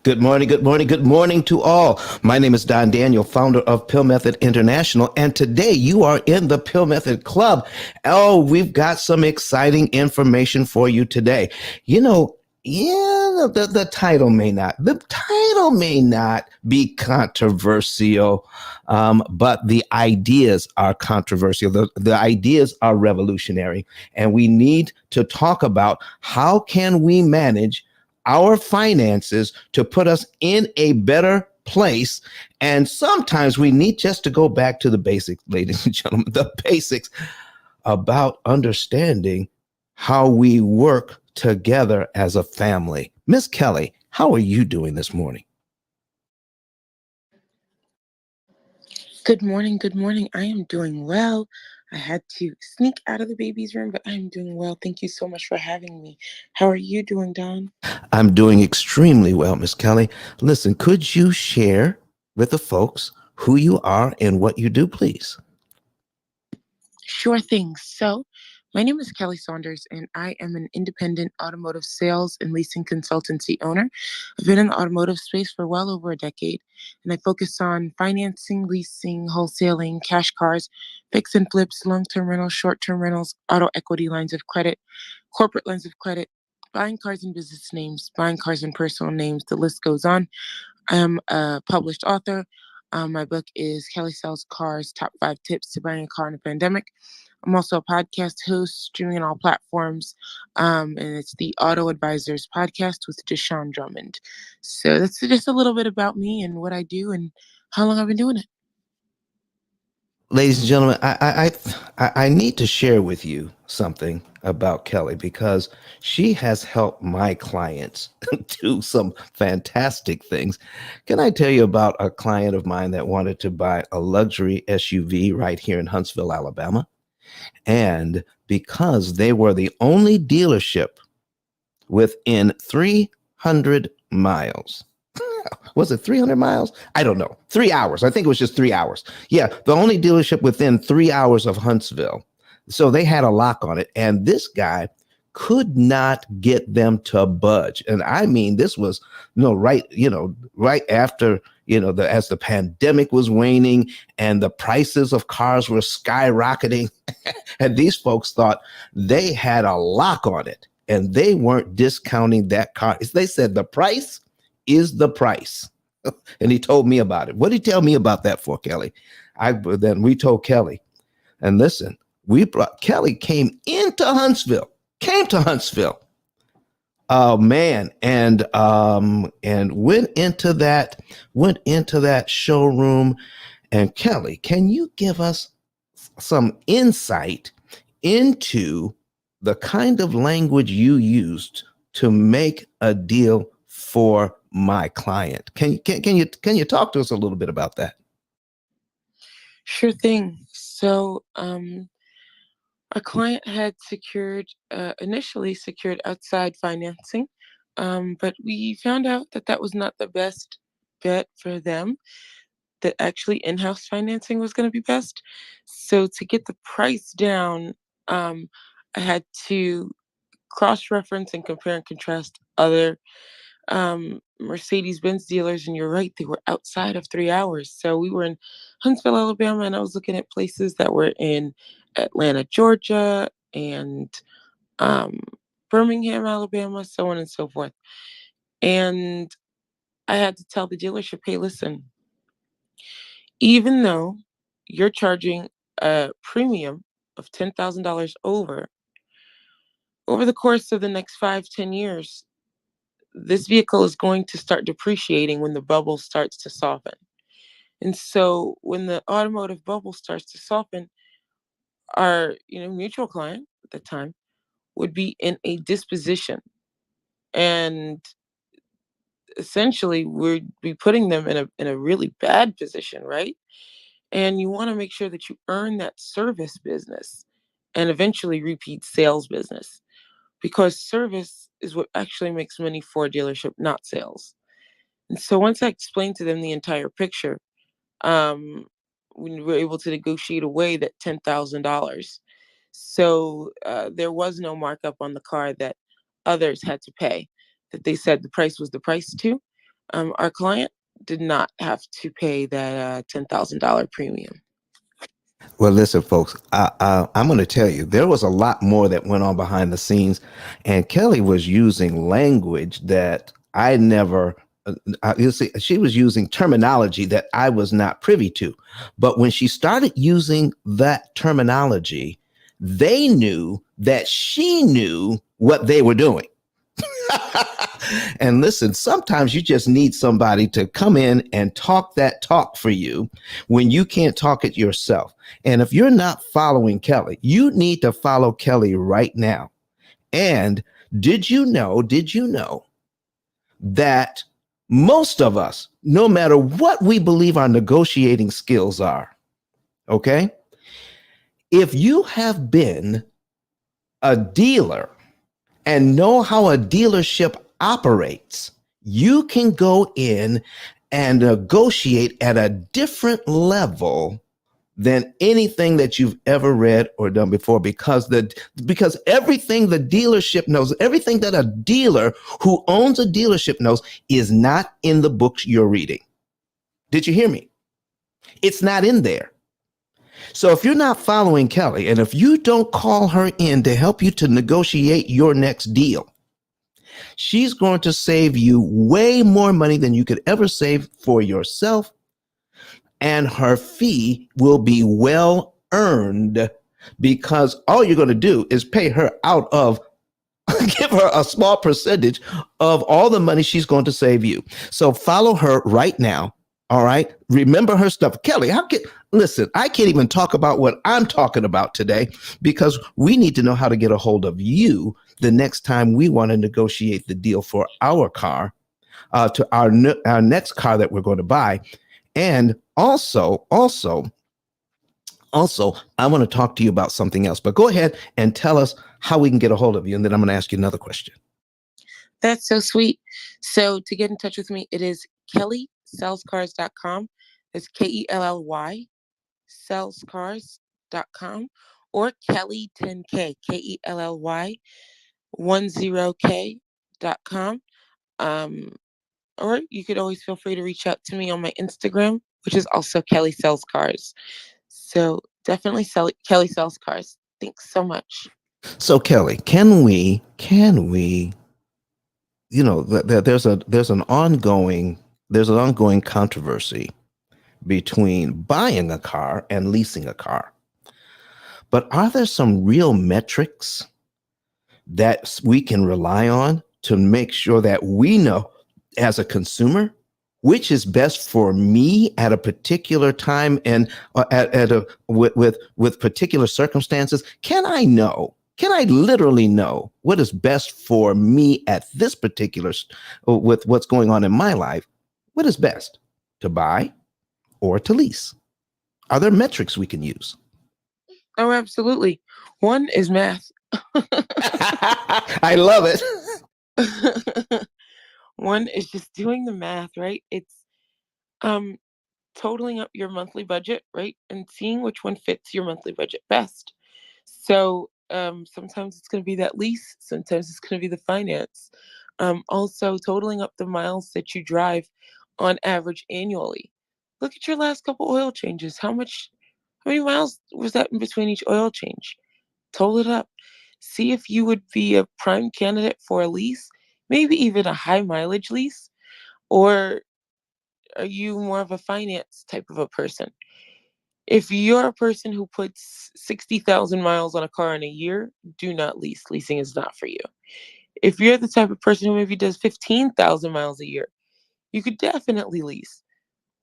Good morning, good morning, good morning to all. My name is Don Daniel, founder of Pill Method International, and today you are in the Pill Method Club. Oh, we've got some exciting information for you today. You know, the title may not be controversial, but the ideas are controversial. The ideas are revolutionary, and we need to talk about how can we manage our finances to put us in a better place. And sometimes we need just to go back to the basics, ladies and gentlemen, the basics about understanding how we work together as a family. Miss Kelly, how are you doing this morning? Good morning. Good morning. I am doing well. I had to sneak out of the baby's room, but I'm doing well. Thank you so much for having me. How are you doing, Don? I'm doing extremely well, Miss Kelly. Listen, could you share with the folks who you are and what you do, please? Sure thing. So, my name is Kelly Saunders, and I am an independent automotive sales and leasing consultancy owner. I've been in the automotive space for well over a decade, and I focus on financing, leasing, wholesaling, cash cars, fix and flips, long term rentals, short term rentals, auto equity lines of credit, corporate lines of credit, buying cars in business names, buying cars in personal names. The list goes on. I am a published author. My book is Kelly Sells Cars Top 5 Tips to Buying a Car in a Pandemic. I'm also a podcast host, streaming on all platforms. And it's the Auto Advisors podcast with Deshaun Drummond. So that's just a little bit about me and what I do and how long I've been doing it. Ladies and gentlemen, I need to share with you something about Kelly because she has helped my clients do some fantastic things. Can I tell you about a client of mine that wanted to buy a luxury SUV right here in Huntsville, Alabama? And because they were the only dealership within 300 miles, was it 300 miles? I don't know. 3 hours. I think it was just 3 hours. Yeah, the only dealership within 3 hours of Huntsville. So they had a lock on it. And this guy could not get them to budge. And I mean, this was, right after, as the pandemic was waning and the prices of cars were skyrocketing. And these folks thought they had a lock on it and they weren't discounting that car. They said the price is the price. And he told me about it. What did he tell me about that for, Kelly? Then we told Kelly, and listen, we brought Kelly came to Huntsville. Oh man, and went into that showroom. And Kelly, can you give us some insight into the kind of language you used to make a deal for my client? Can you talk to us a little bit about that? Sure thing. So, our client had initially secured outside financing, but we found out that that was not the best bet for them, that actually in-house financing was going to be best. So to get the price down, I had to cross-reference and compare and contrast other Mercedes-Benz dealers, and you're right, they were outside of 3 hours. So we were in Huntsville, Alabama, and I was looking at places that were in Atlanta, Georgia, and um, Birmingham, Alabama, so on and so forth. And I had to tell the dealership, hey, listen, even though you're charging a premium of $10,000 over the course of the next 5-10 years, this vehicle is going to start depreciating when the bubble starts to soften. And so when the automotive bubble starts to soften, our mutual client at the time would be in a disposition, and essentially we'd be putting them in a really bad position, right? And you want to make sure that you earn that service business and eventually repeat sales business, because service is what actually makes money for a dealership, not sales. And so once I explained to them the entire picture, we were able to negotiate away that $10,000. So there was no markup on the car that others had to pay, that they said the price was the price to. Our client did not have to pay that $10,000 premium. Well, listen, folks, I'm going to tell you, there was a lot more that went on behind the scenes, and Kelly was using language that I never. You see, she was using terminology that I was not privy to. But when she started using that terminology, they knew that she knew what they were doing. And listen, sometimes you just need somebody to come in and talk that talk for you when you can't talk it yourself. And if you're not following Kelly, you need to follow Kelly right now. And did you know that most of us, no matter what we believe our negotiating skills are, okay, if you have been a dealer and know how a dealership operates, you can go in and negotiate at a different level than anything that you've ever read or done before, because everything the dealership knows, everything that a dealer who owns a dealership knows is not in the books you're reading. Did you hear me? It's not in there. So if you're not following Kelly, and if you don't call her in to help you to negotiate your next deal, she's going to save you way more money than you could ever save for yourself, and her fee will be well earned, because all you're going to do is pay her out of give her a small percentage of all the money she's going to save you. So follow her right now. All right. Remember her stuff. Kelly, listen, I can't even talk about what I'm talking about today, because we need to know how to get a hold of you the next time we want to negotiate the deal for our car, to our next car that we're going to buy. And also, I want to talk to you about something else, but go ahead and tell us how we can get a hold of you. And then I'm going to ask you another question. That's so sweet. So to get in touch with me, it is kellysellscars.com. It's Kelly, sellscars.com, or Kelly10K, Kelly10K.com. Or you could always feel free to reach out to me on my Instagram, which is also Kelly Sells Cars. So definitely Kelly Sells Cars. Thanks so much. So Kelly, can we, there's an ongoing controversy between buying a car and leasing a car. But are there some real metrics that we can rely on to make sure that we know, as a consumer, which is best for me at a particular time, and with particular circumstances? Can I literally know what is best for me at this particular, with what's going on in my life? What is best, to buy or to lease? Are there metrics we can use? Oh, absolutely. One is math. I love it. One is just doing the math, right? It's um totaling up your monthly budget, right? And seeing which one fits your monthly budget best. So sometimes it's going to be that lease, sometimes it's going to be the finance. Also, totaling up the miles that you drive on average annually. Look at your last couple oil changes. How many miles was that in between each oil change? Total it up. See if you would be a prime candidate for a lease, maybe even a high mileage lease, or are you more of a finance type of a person? If you're a person who puts 60,000 miles on a car in a year, do not lease. Leasing is not for you. If you're the type of person who maybe does 15,000 miles a year, you could definitely lease.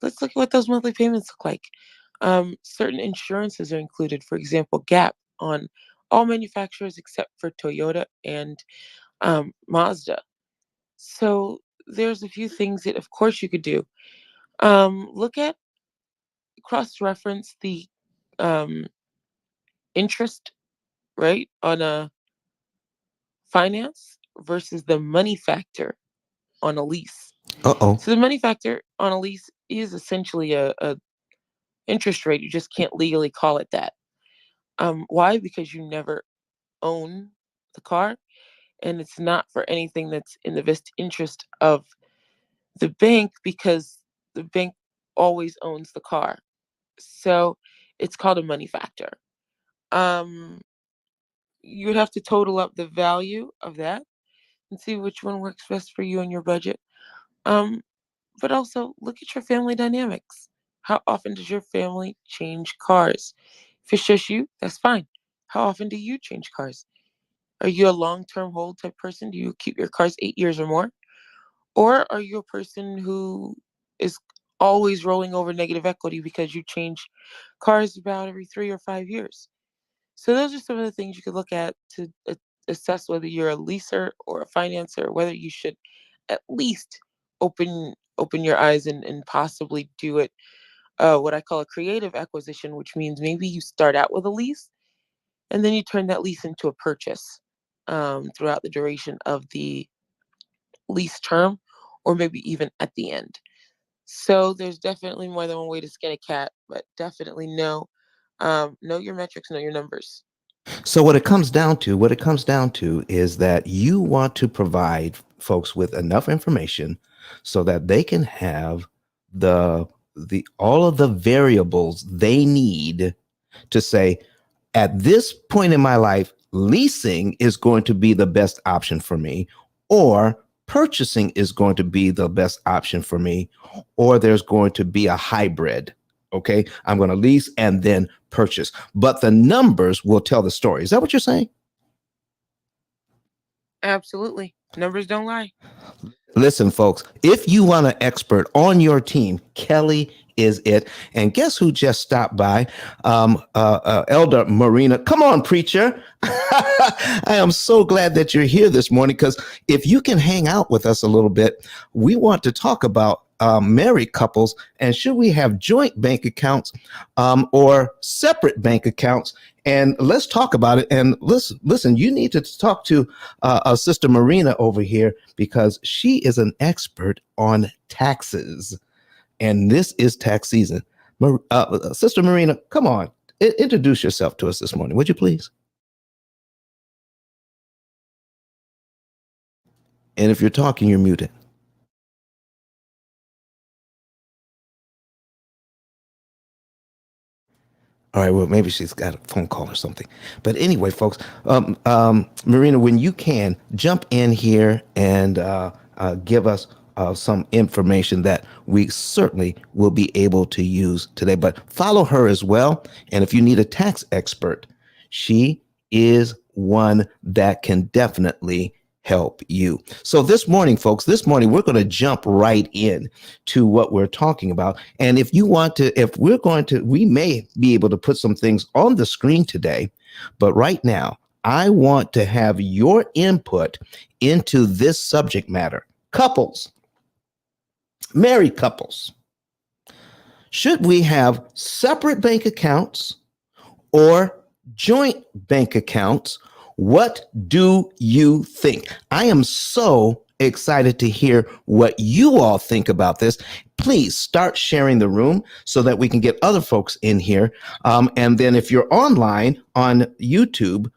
Let's look at what those monthly payments look like. Certain insurances are included. For example, GAP on all manufacturers except for Toyota and Mazda. So there's a few things that, of course, you could do. Look at cross-reference the um, interest, right, on a finance versus the money factor on a lease. Uh-oh. So the money factor on a lease is essentially a interest rate. You just can't legally call it that. Why? Because you never own the car, and it's not for anything that's in the best interest of The bank, because the bank always owns the car. So it's called a money factor. Um, you would have to total up the value of that and see which one works best for you and your budget. Um, but also look at your family dynamics. How often does your family change cars? If it's just you, that's fine. How often do you change cars? Are you a long term hold type person? Do you keep your cars 8 years or more? Or are you a person who is always rolling over negative equity because you change cars about every 3 or 5 years? So those are some of the things you could look at to assess whether you're a leaser or a financer, or whether you should at least open your eyes and possibly do it, what I call a creative acquisition, which means maybe you start out with a lease and then you turn that lease into a purchase, throughout the duration of the lease term, or maybe even at the end. So there's definitely more than one way to skin a cat, but definitely know your metrics, know your numbers. So what it comes down to is that you want to provide folks with enough information so that they can have the the all of the variables they need to say, at this point in my life, leasing is going to be the best option for me, or purchasing is going to be the best option for me, or there's going to be a hybrid. Okay, I'm going to lease and then purchase, but the numbers will tell the story. Is that what you're saying? Absolutely. Numbers don't lie. Listen, folks, if you want an expert on your team, Kelly is it. And guess who just stopped by? Elder Marina. Come on, preacher. I am so glad that you're here this morning, because if you can hang out with us a little bit, we want to talk about married couples, and should we have joint bank accounts or separate bank accounts? And let's talk about it. And listen, you need to talk to Sister Marina over here, because she is an expert on taxes. And this is tax season. Sister Marina, come on, introduce yourself to us this morning, would you please? And if you're talking, you're muted. All right, well, maybe she's got a phone call or something. But anyway, folks, Marina, when you can, jump in here and give us some information that we certainly will be able to use today. But follow her as well. And if you need a tax expert, she is one that can definitely help you. So this morning, folks, this morning we're going to jump right in to what we're talking about. And if you want to, if we're going to, we may be able to put some things on the screen today, but right now, I want to have your input into this subject matter. Couples, married couples, should we have separate bank accounts or joint bank accounts? What do you think? I am so excited to hear what you all think about this. Please start sharing the room so that we can get other folks in here. And then if you're online on YouTube,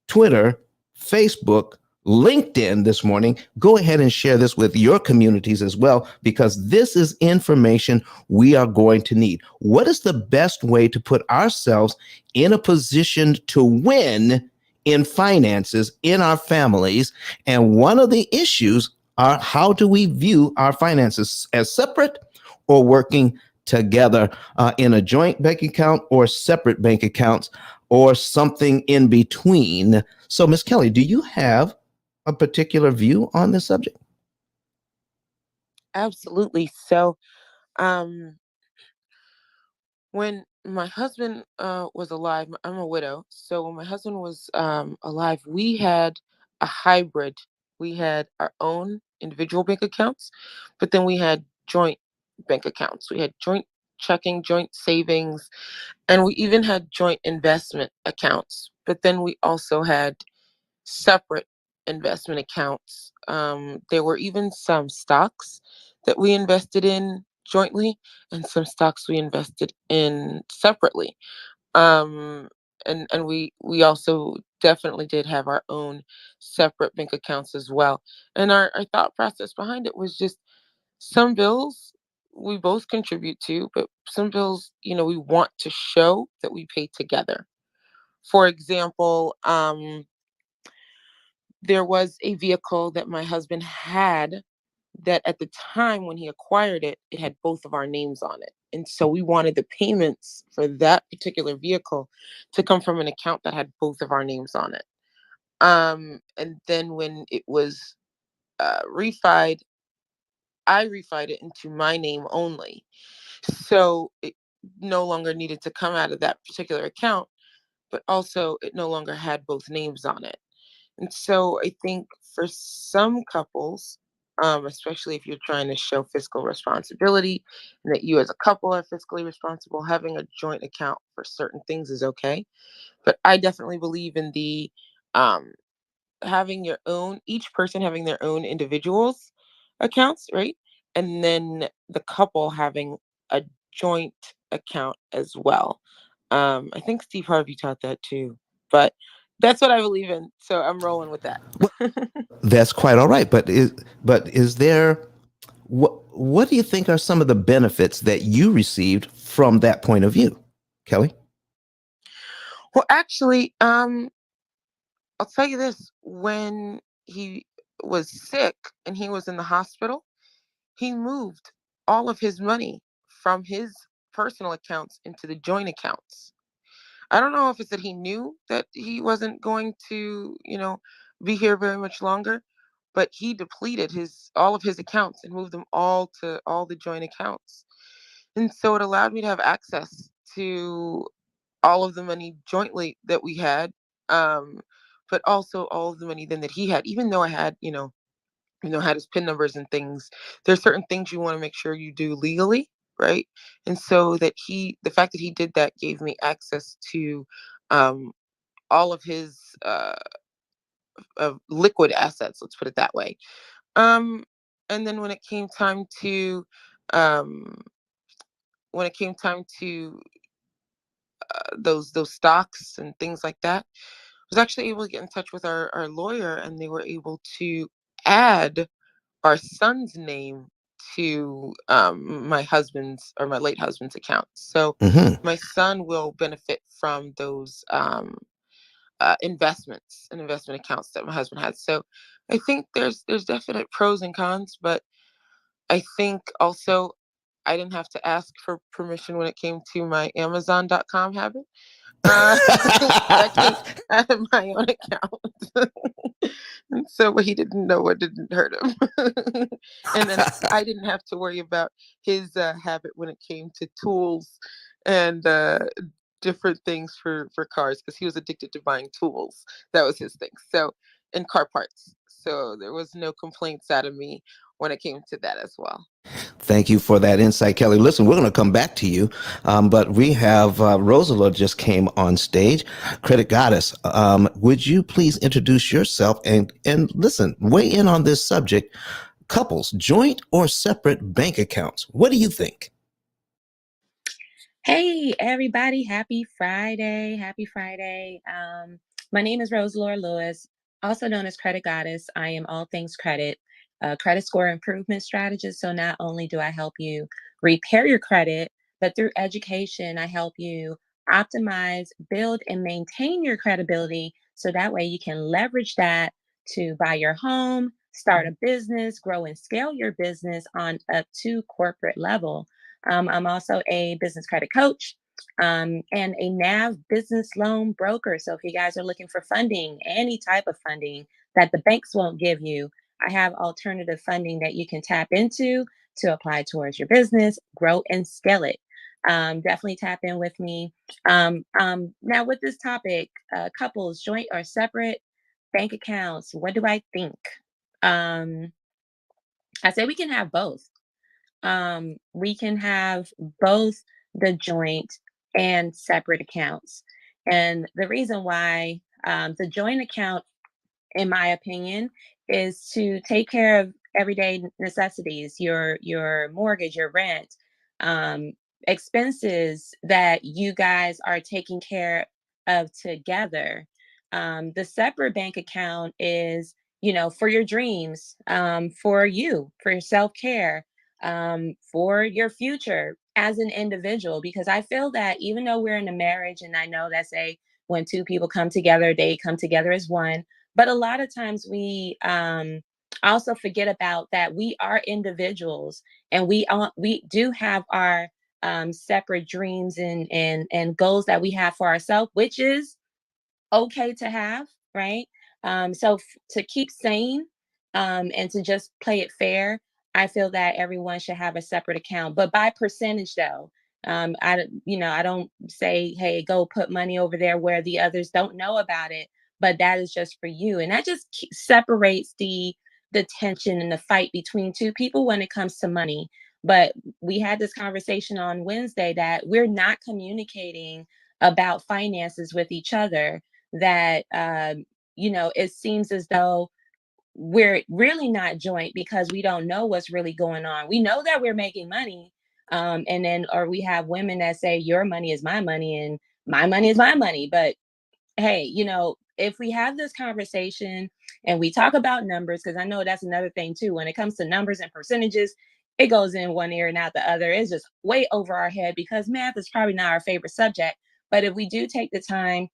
Twitter, Facebook, LinkedIn this morning, go ahead and share this with your communities as well, because this is information we are going to need. What is the best way to put ourselves in a position to win in finances in our families? And one of the issues are, how do we view our finances, as separate or working together in a joint bank account, or separate bank accounts, or something in between? So, Miss Kelly, do you have a particular view on this subject? Absolutely. So, um, when my husband was alive, I'm a widow. So when my husband was alive, we had a hybrid. We had our own individual bank accounts, but then we had joint bank accounts. We had joint checking, joint savings, and we even had joint investment accounts. But then we also had separate investment accounts. There were even some stocks that we invested in jointly, and some stocks we invested in separately. Um, and we also definitely did have our own separate bank accounts as well. And our thought process behind it was just Some bills we both contribute to, but some bills, we want to show that we pay together. For example, there was a vehicle that my husband had that at the time when he acquired it, it had both of our names on it. And so we wanted the payments for that particular vehicle to come from an account that had both of our names on it. And then when it was refied, I refied it into my name only. So it no longer needed to come out of that particular account, but also it no longer had both names on it. And so I think for some couples, especially if you're trying to show fiscal responsibility and that you as a couple are fiscally responsible, having a joint account for certain things is okay. But I definitely believe in the um, having your own, each person having their own individuals accounts, right? And then the couple having a joint account as well. I think Steve Harvey taught that too, but that's what I believe in. So I'm rolling with that. That's quite all right. But is there what do you think are some of the benefits that you received from that point of view, Kelly? Well, actually, I'll tell you this: when he was sick and he was in the hospital, he moved all of his money from his personal accounts into the joint accounts. I don't know if it's that he knew that he wasn't going to, be here very much longer, but he depleted his all of his accounts and moved them all to all the joint accounts. And so it allowed me to have access to all of the money jointly that we had, um, but also all of the money then that he had, even though I had, had his PIN numbers and things. There's certain things you want to make sure you do legally, right? And so the fact that he did that gave me access to um, all of his liquid assets. Let's put it that way. Um, and then um, when it came time to those stocks and things like that, I was actually able to get in touch with our lawyer, and they were able to add our son's name to my late husband's account. So Hmm. my son will benefit from those investments and investment accounts that my husband had. So I think there's definite pros and cons, but I think also I didn't have to ask for permission when it came to my Amazon.com habit. Uh, that came out of my own account. And so what he didn't know what didn't hurt him. And then I didn't have to worry about his habit when it came to tools and different things for cars, because he was addicted to buying tools. That was his thing. So, and car parts. So there was no complaints out of me when it came to that as well. Thank you for that insight, Kelly. Listen, we're going to come back to you, but we have Rosala just came on stage, Credit Goddess. Would you please introduce yourself and listen, weigh in on this subject? Couples, joint or separate bank accounts? What do you think? Hey, everybody. Happy Friday. Happy Friday. My name is Rose Laura Lewis, also known as Credit Goddess. I am all things credit, credit score improvement strategist. So not only do I help you repair your credit, but through education, I help you optimize, build, and maintain your credibility. So that way you can leverage that to buy your home, start a business, grow and scale your business on up to corporate level. I'm also a business credit coach and a NAV business loan broker. So if you guys are looking for funding, any type of funding that the banks won't give you, I have alternative funding that you can tap into to apply towards your business, grow and scale it. Definitely tap in with me. Now, with this topic, couples, joint or separate bank accounts, what do I think? Um, I say we can have both. We can have both the joint and separate accounts. And the reason why the joint account, in my opinion, is to take care of everyday necessities, your mortgage, your rent, um, expenses that you guys are taking care of together. The separate bank account is, for your dreams, for you, for your self care. for your future as an individual. Because I feel that even though we're in a marriage, and I know that say when two people come together, they come together as one. But a lot of times we also forget about that we are individuals, and we do have our separate dreams and goals that we have for ourselves, which is okay to have, right? To keep sane, and to just play it fair, I feel that everyone should have a separate account, but by percentage though. I don't say, hey, go put money over there where the others don't know about it, but that is just for you, and that just separates the tension and the fight between two people when it comes to money. But we had this conversation on Wednesday that we're not communicating about finances with each other, that it seems as though we're really not joint because we don't know what's really going on. We know that we're making money, and then or we have women that say your money is my money and my money is my money. But hey, if we have this conversation and we talk about numbers, because I know that's another thing too, when it comes to numbers and percentages, it goes in one ear and out the other. It's just way over our head because math is probably not our favorite subject. But if we do take the time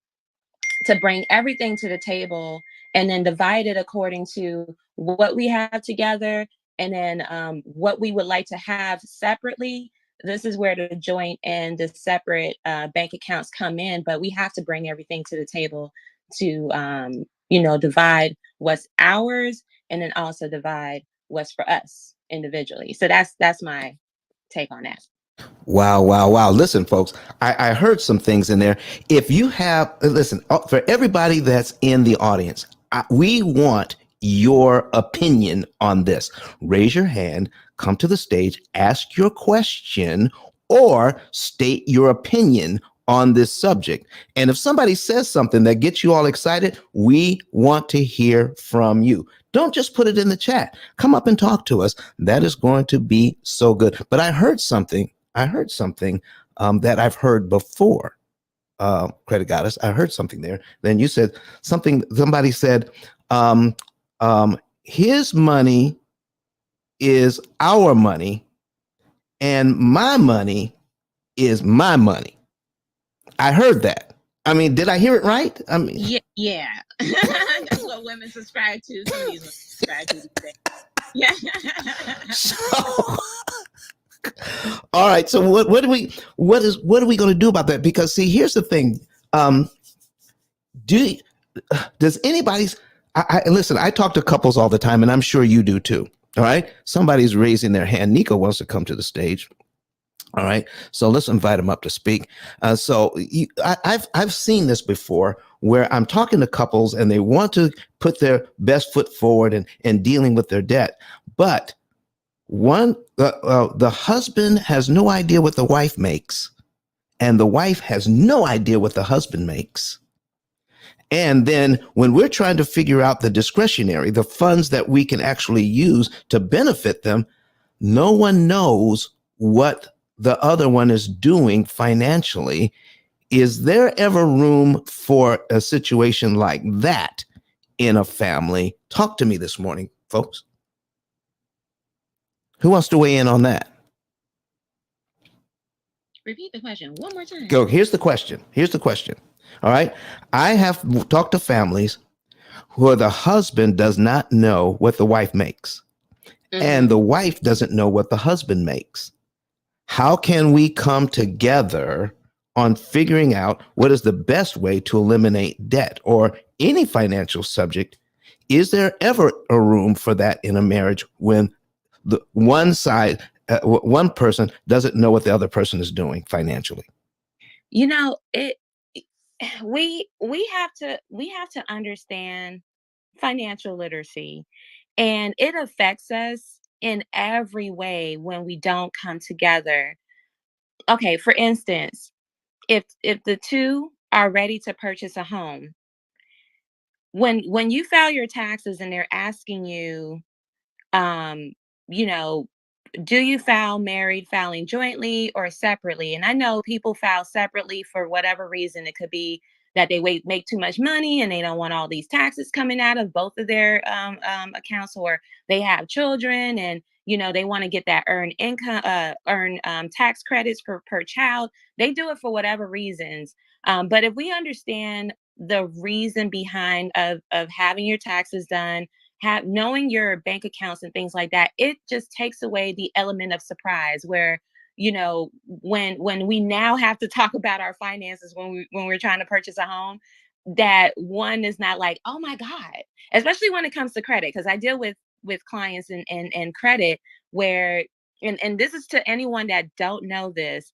to bring everything to the table and then divide it according to what we have together, and then what we would like to have separately, this is where the joint and the separate bank accounts come in. But we have to bring everything to the table to divide what's ours, and then also divide what's for us individually. So that's my take on that. Wow, wow, wow. Listen, folks, I heard some things in there. If you have, listen, for everybody that's in the audience, we want your opinion on this. Raise your hand, come to the stage, ask your question, or state your opinion on this subject. And if somebody says something that gets you all excited, we want to hear from you. Don't just put it in the chat. Come up and talk to us. That is going to be so good. But I heard something that I've heard before. Credit Goddess, I heard something there. Then you said something. Somebody said, his money is our money, and my money is my money. I heard that. I mean, did I hear it right? I mean, yeah. That's what women subscribe to. Some of these women subscribe to these things. Yeah. So, all right. So what are we going to do about that? Because see, here's the thing. Does anybody's listen? I talk to couples all the time, and I'm sure you do too. All right. Somebody's raising their hand. Nico wants to come to the stage. All right. So let's invite him up to speak. I've seen this before where I'm talking to couples and they want to put their best foot forward and dealing with their debt, but the husband has no idea what the wife makes, and the wife has no idea what the husband makes. And then when we're trying to figure out the funds that we can actually use to benefit them, no one knows what the other one is doing financially. Is there ever room for a situation like that in a family? Talk to me this morning, folks. Who wants to weigh in on that? Repeat the question one more time. Go. Here's the question. All right. I have talked to families where the husband does not know what the wife makes, and the wife doesn't know what the husband makes. How can we come together on figuring out what is the best way to eliminate debt or any financial subject? Is there ever a room for that in a marriage when the one side, one person doesn't know what the other person is doing financially? We have to understand financial literacy, and it affects us in every way when we don't come together. Okay, for instance, if the two are ready to purchase a home, when you file your taxes and they're asking you, um you know do you file married, filing jointly or separately? And I know people file separately for whatever reason. It could be that they make too much money and they don't want all these taxes coming out of both of their accounts, or they have children and they want to get that earned income, tax credits per child. They do it for whatever reasons. But if we understand the reason behind of having your taxes done, knowing your bank accounts and things like that, it just takes away the element of surprise where, when we now have to talk about our finances when we're trying to purchase a home, that one is not like, oh my God, especially when it comes to credit, because I deal with clients and credit where, and this is to anyone that don't know this,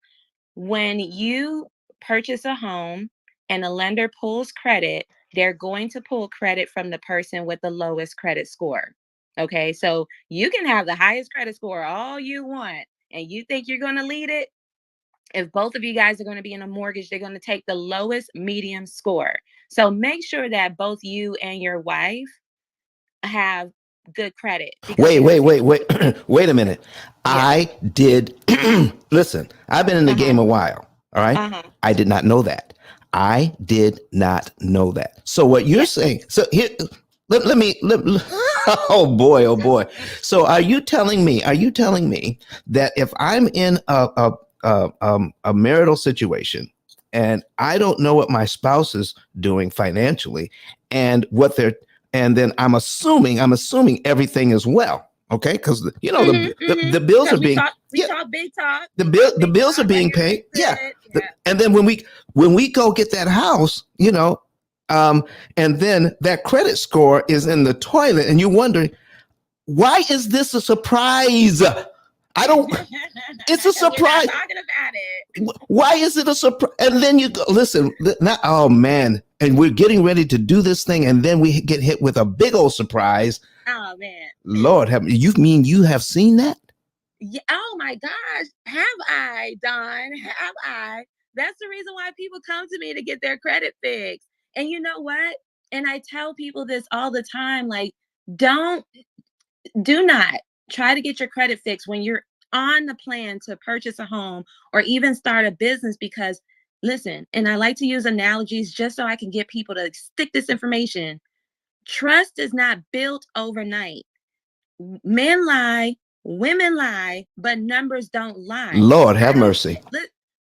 when you purchase a home and a lender pulls credit, they're going to pull credit from the person with the lowest credit score. Okay, so you can have the highest credit score all you want, and you think you're going to lead it. If both of you guys are going to be in a mortgage, they're going to take the lowest medium score. So make sure that both you and your wife have good credit. Wait, wait a minute. Yeah. I did listen. I've been in the game a while. All right. I did not know that. I did not know that. So what you're saying? So here, let me. Oh boy, oh boy. So are you telling me? Are you telling me that if I'm in a marital situation and I don't know what my spouse is doing financially and what they're, and then I'm assuming everything is well, okay? Because the bills are being we talk big talk. The bills are being paid, yeah. And then when we go get that house, and then that credit score is in the toilet, and you're wondering, why is this a surprise? I don't. It's a surprise. We're not talking about it. Why is it a surprise? And then you go, listen. Now, oh man, and we're getting ready to do this thing, and then we get hit with a big old surprise. Oh man, Lord, you have seen that? Yeah. Oh my gosh, have I, Don? Have I? That's the reason why people come to me to get their credit fixed. And you know what? And I tell people this all the time, like, do not try to get your credit fixed when you're on the plan to purchase a home or even start a business, because listen, and I like to use analogies just so I can get people to stick this information. Trust is not built overnight. Men lie, women lie, but numbers don't lie. Lord have mercy.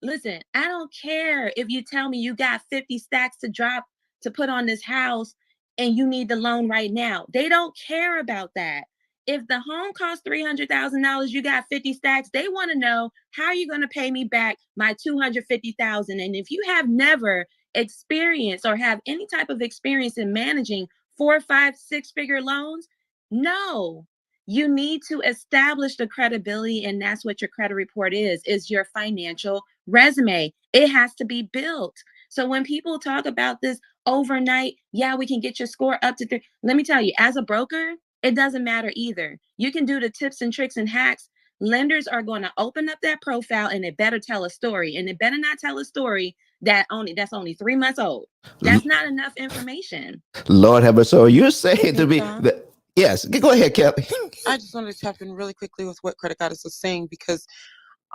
Listen, I don't care if you tell me you got 50 stacks to drop to put on this house and you need the loan right now. They don't care about that. If the home costs $300,000, you got 50 stacks, they want to know, how are you going to pay me back my $250,000? And if you have never experienced or have any type of experience in managing 4, 5, 6-figure loans, no, you need to establish the credibility, and that's what your credit report is your financial resume. It has to be built. So when people talk about this overnight, yeah, we can get your score up to 3. Let me tell you, as a broker, it doesn't matter either. You can do the tips and tricks and hacks. Lenders are going to open up that profile, and it better tell a story. And it better not tell a story that's only 3 months old. That's not enough information. Lord have mercy. So you're saying to me that, yes, go ahead, Kelly. I just wanted to tap in really quickly with what Credit Goddess was saying, because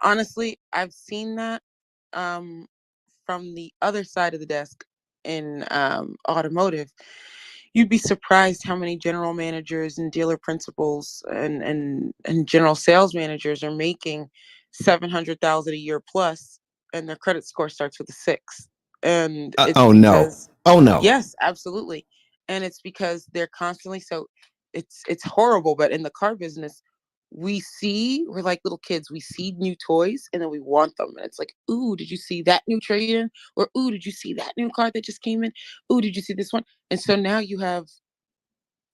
honestly, I've seen that from the other side of the desk in automotive. You'd be surprised how many general managers and dealer principals and general sales managers are making $700,000 a year plus, and their credit score starts with a 6. And it's no. Yes, absolutely. And it's because they're constantly, so it's horrible. But in the car business, we're like little kids. We see new toys and then we want them. And it's like, ooh, did you see that new trade-in? Or, ooh, did you see that new car that just came in? Ooh, did you see this one? And so now you have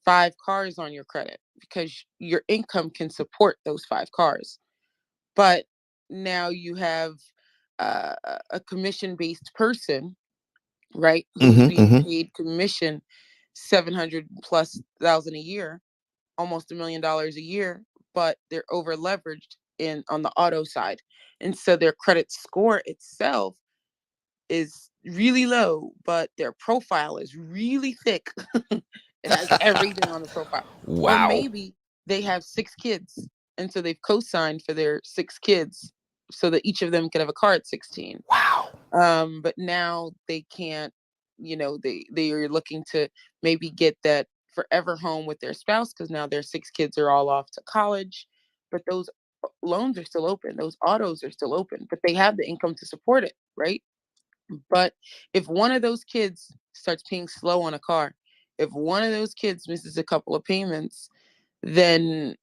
5 cars on your credit because your income can support those 5 cars. But now you have a commission-based person, right, who's being paid commission 700 plus thousand a year, almost $1 million a year, but they're over leveraged on the auto side. And so their credit score itself is really low, but their profile is really thick. It has everything on the profile. Wow. Or maybe they have 6 kids, and so they've co-signed for their 6 kids so that each of them can have a car at 16. Wow. But now they can't, they are looking to maybe get that forever home with their spouse, because now their 6 kids are all off to college. but those loans are still open. Those autos are still open, but they have the income to support it, right? But if one of those kids starts paying slow on a car, if one of those kids misses a couple of payments, then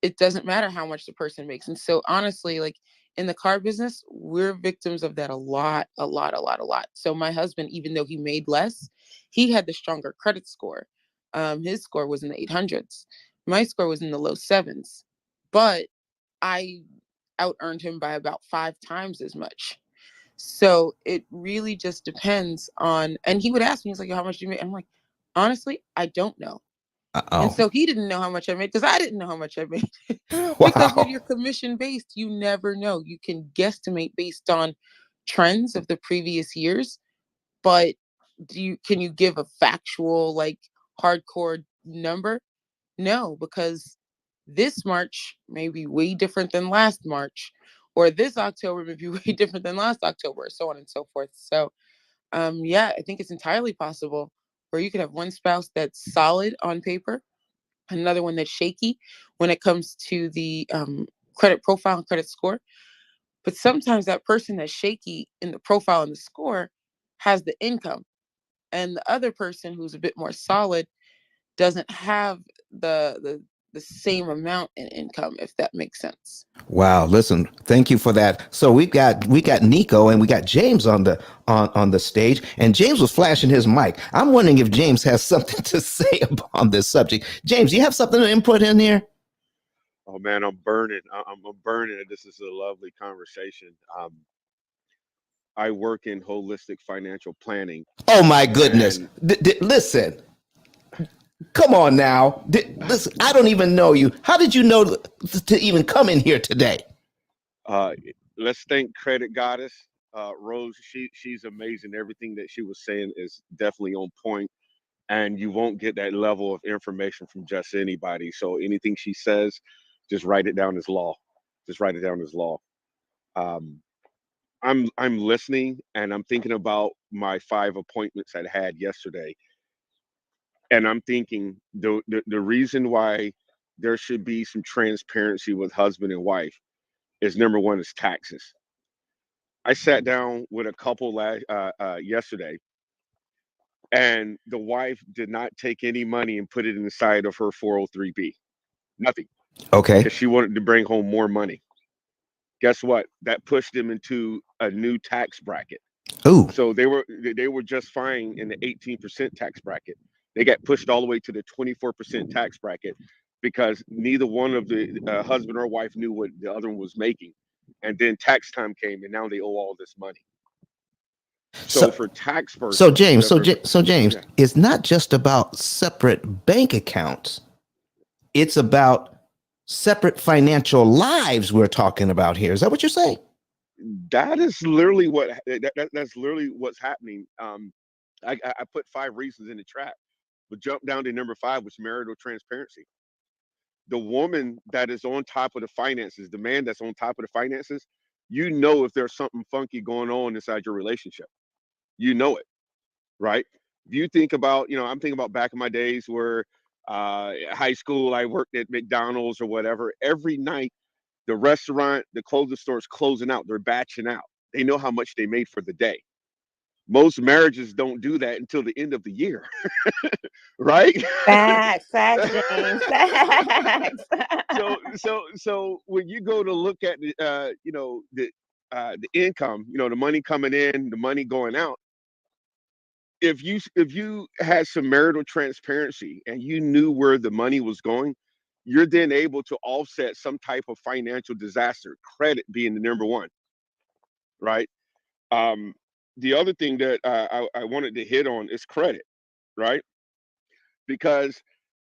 it doesn't matter how much the person makes. And so honestly, like in the car business, we're victims of that a lot, a lot, a lot, a lot. So my husband, even though he made less, he had the stronger credit score. His score was in the 800s. My score was in the low sevens, but I out earned him by about 5 times as much. So it really just depends on, and he would ask me, he's like, "Yo, how much do you make?" I'm like, honestly, I don't know. And Uh-oh. so he didn't know how much I made because I didn't know how much I made. Because when Wow. you're commission based, you never know. You can guesstimate based on trends of the previous years, but can you give a factual, like, hardcore number? No, because this March may be way different than last March, or this October may be way different than last October, so on and so forth. So yeah, I think it's entirely possible where you could have one spouse that's solid on paper, another one that's shaky when it comes to the credit profile and credit score. But sometimes that person that's shaky in the profile and the score has the income, and the other person who's a bit more solid doesn't have the same amount in income, if that makes sense. Wow, listen, thank you for that. So we got Nico and we got James on the stage, and James was flashing his mic. I'm wondering if James has something to say on this subject. James, you have something to input in here? Oh man, I'm burning. I'm burning. This is a lovely conversation. I work in holistic financial planning, Oh my goodness. and Listen, come on now. Listen, I don't even know you. How did you know to even come in here today? uh, let's thank Credit Goddess Rose. She's amazing. Everything that she was saying is definitely on point, and you won't get that level of information from just anybody. So anything she says, just write it down as law. Just write it down as law. Um, I'm listening and I'm thinking about my 5 appointments I had yesterday, and I'm thinking the reason why there should be some transparency with husband and wife is number one is taxes. I sat down with a couple yesterday, and the wife did not take any money and put it inside of her 403b, nothing, Okay. because she wanted to bring home more money. Guess what? That pushed them into a new tax bracket. Ooh. So they were just fine in the 18% tax bracket. They got pushed all the way to the 24% tax bracket because neither one of the husband or wife knew what the other one was making. And then tax time came, and now they owe all this money. So So for tax so person, James, so James, yeah, it's not just about separate bank accounts. It's about separate financial lives we're talking about here. Is that what you're saying? that is literally that's literally what's happening. I put 5 reasons in the trap, but jump down to number 5, which marital transparency. The woman that is on top of the finances, the man that's on top of the finances, you know if there's something funky going on inside your relationship. You know it, right? If you think about, I'm thinking about back in my days where high school, I worked at McDonald's or whatever. Every night, the restaurant, the clothing store is closing out. They're batching out. They know how much they made for the day. Most marriages don't do that until the end of the year, right? Facts, facts, James, facts. So when you go to look at the income, the money coming in, the money going out, if you had some marital transparency and you knew where the money was going, you're then able to offset some type of financial disaster, credit being the number one, right? um the other thing that I wanted to hit on is credit, right? Because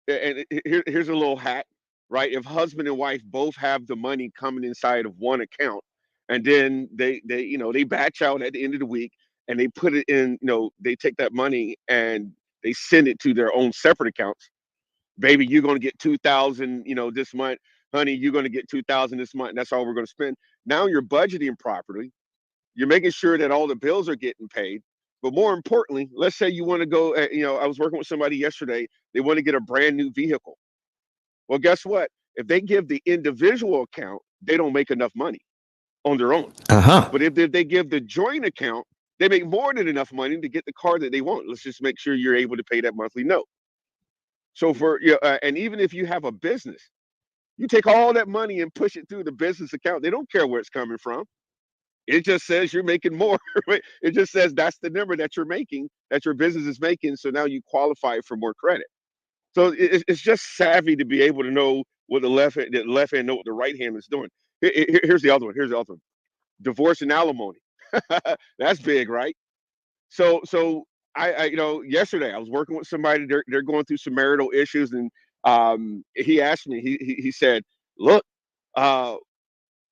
and here's a little hack, right? If husband and wife both have the money coming inside of one account, and then they batch out at the end of the week, and they put it in, they take that money and they send it to their own separate accounts. Baby, you're going to get 2,000, this month. Honey, you're going to get 2,000 this month. And that's all we're going to spend. Now you're budgeting properly. You're making sure that all the bills are getting paid. But more importantly, let's say you want to go, I was working with somebody yesterday. They want to get a brand new vehicle. Well, guess what? If they give the individual account, they don't make enough money on their own. Uh-huh. But if they give the joint account, they make more than enough money to get the car that they want. Let's just make sure you're able to pay that monthly note. So and even if you have a business, you take all that money and push it through the business account. They don't care where it's coming from. It just says you're making more. It just says that's the number that you're making, that your business is making. So now you qualify for more credit. So it's just savvy to be able to know what the left hand know what the right hand is doing. Here's the other one. Divorce and alimony. That's big, right? So I yesterday I was working with somebody. They're going through some marital issues, and he asked me. He said, "Look,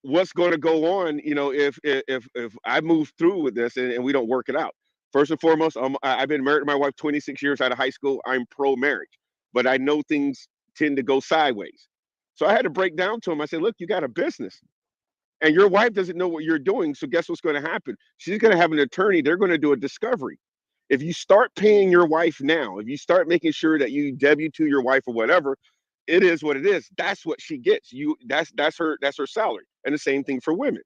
what's going to go on? If I move through with this and we don't work it out. First and foremost, I've been married to my wife 26 years out of high school. I'm pro marriage, but I know things tend to go sideways. So I had to break down to him. I said, look, you got a business. And your wife doesn't know what you're doing. So guess what's going to happen? She's going to have an attorney. They're going to do a discovery. If you start paying your wife now, if you start making sure that you W-2 your wife or whatever, it is what it is. That's what she gets. That's her salary. And the same thing for women,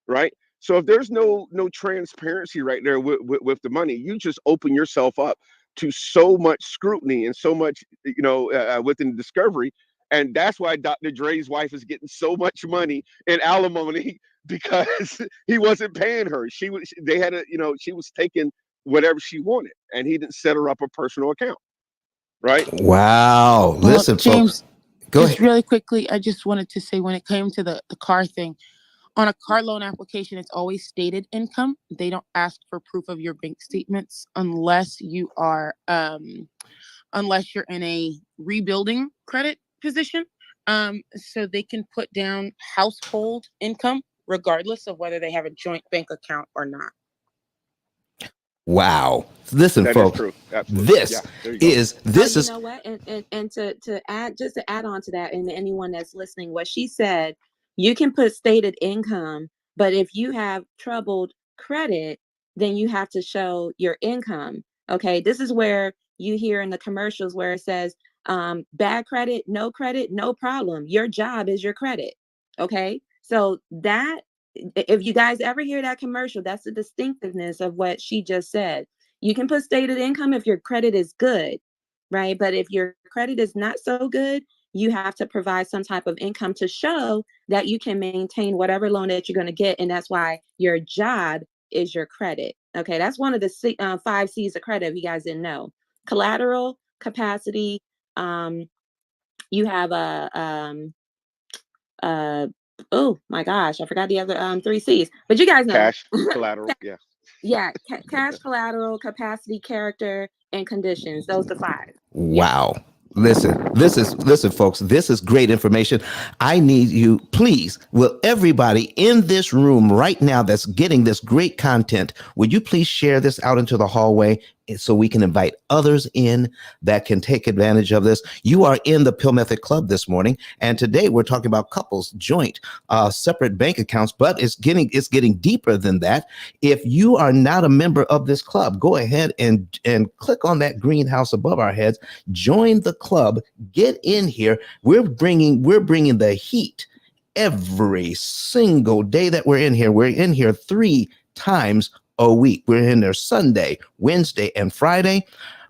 right? So if there's no transparency right there with the money, you just open yourself up to so much scrutiny and so much, within the discovery. And that's why Dr. Dre's wife is getting so much money in alimony because he wasn't paying her. She was taking whatever she wanted, and he didn't set her up a personal account, right? Wow. Listen, James, folks. Go just ahead. really quickly, I just wanted to say when it came to the car thing, on a car loan application, it's always stated income. They don't ask for proof of your bank statements unless you are unless you're in a rebuilding credit position. So they can put down household income regardless of whether they have a joint bank account or not. Wow. Listen, That folks. is true. Absolutely. This Yeah, there you go. is this you is know what, and to add on to that, and anyone that's listening, what she said, you can put stated income, but if you have troubled credit, then you have to show your income. Okay, this is where you hear in the commercials where it says bad credit, no problem, your job is your credit. Okay, so that, if you guys ever hear that commercial, that's the distinctiveness of what she just said. You can put stated income if your credit is good, right? But if your credit is not so good, you have to provide some type of income to show that you can maintain whatever loan that you're going to get. And that's why your job is your credit. Okay, that's one of the 5 C's of credit, if you guys didn't know. Collateral, capacity, you have oh my gosh, I forgot the other 3 C's, but you guys know. Cash, collateral, yeah. Yeah, cash, collateral, capacity, character, and conditions. Those are the 5. wow. Listen, folks. This is great information. I need you, please. Will everybody in this room right now that's getting this great content, would you please share this out into the hallway so we can invite others in that can take advantage of this? You are in the P.I.L.L Method Club this morning, and today we're talking about couples joint separate bank accounts, but it's getting deeper than that. If you are not a member of this club, go ahead and click on that greenhouse above our heads. Join the club. Get in here. We're bringing the heat every single day that we're in here. We're in here 3 times a week. We're in there Sunday, Wednesday, and Friday,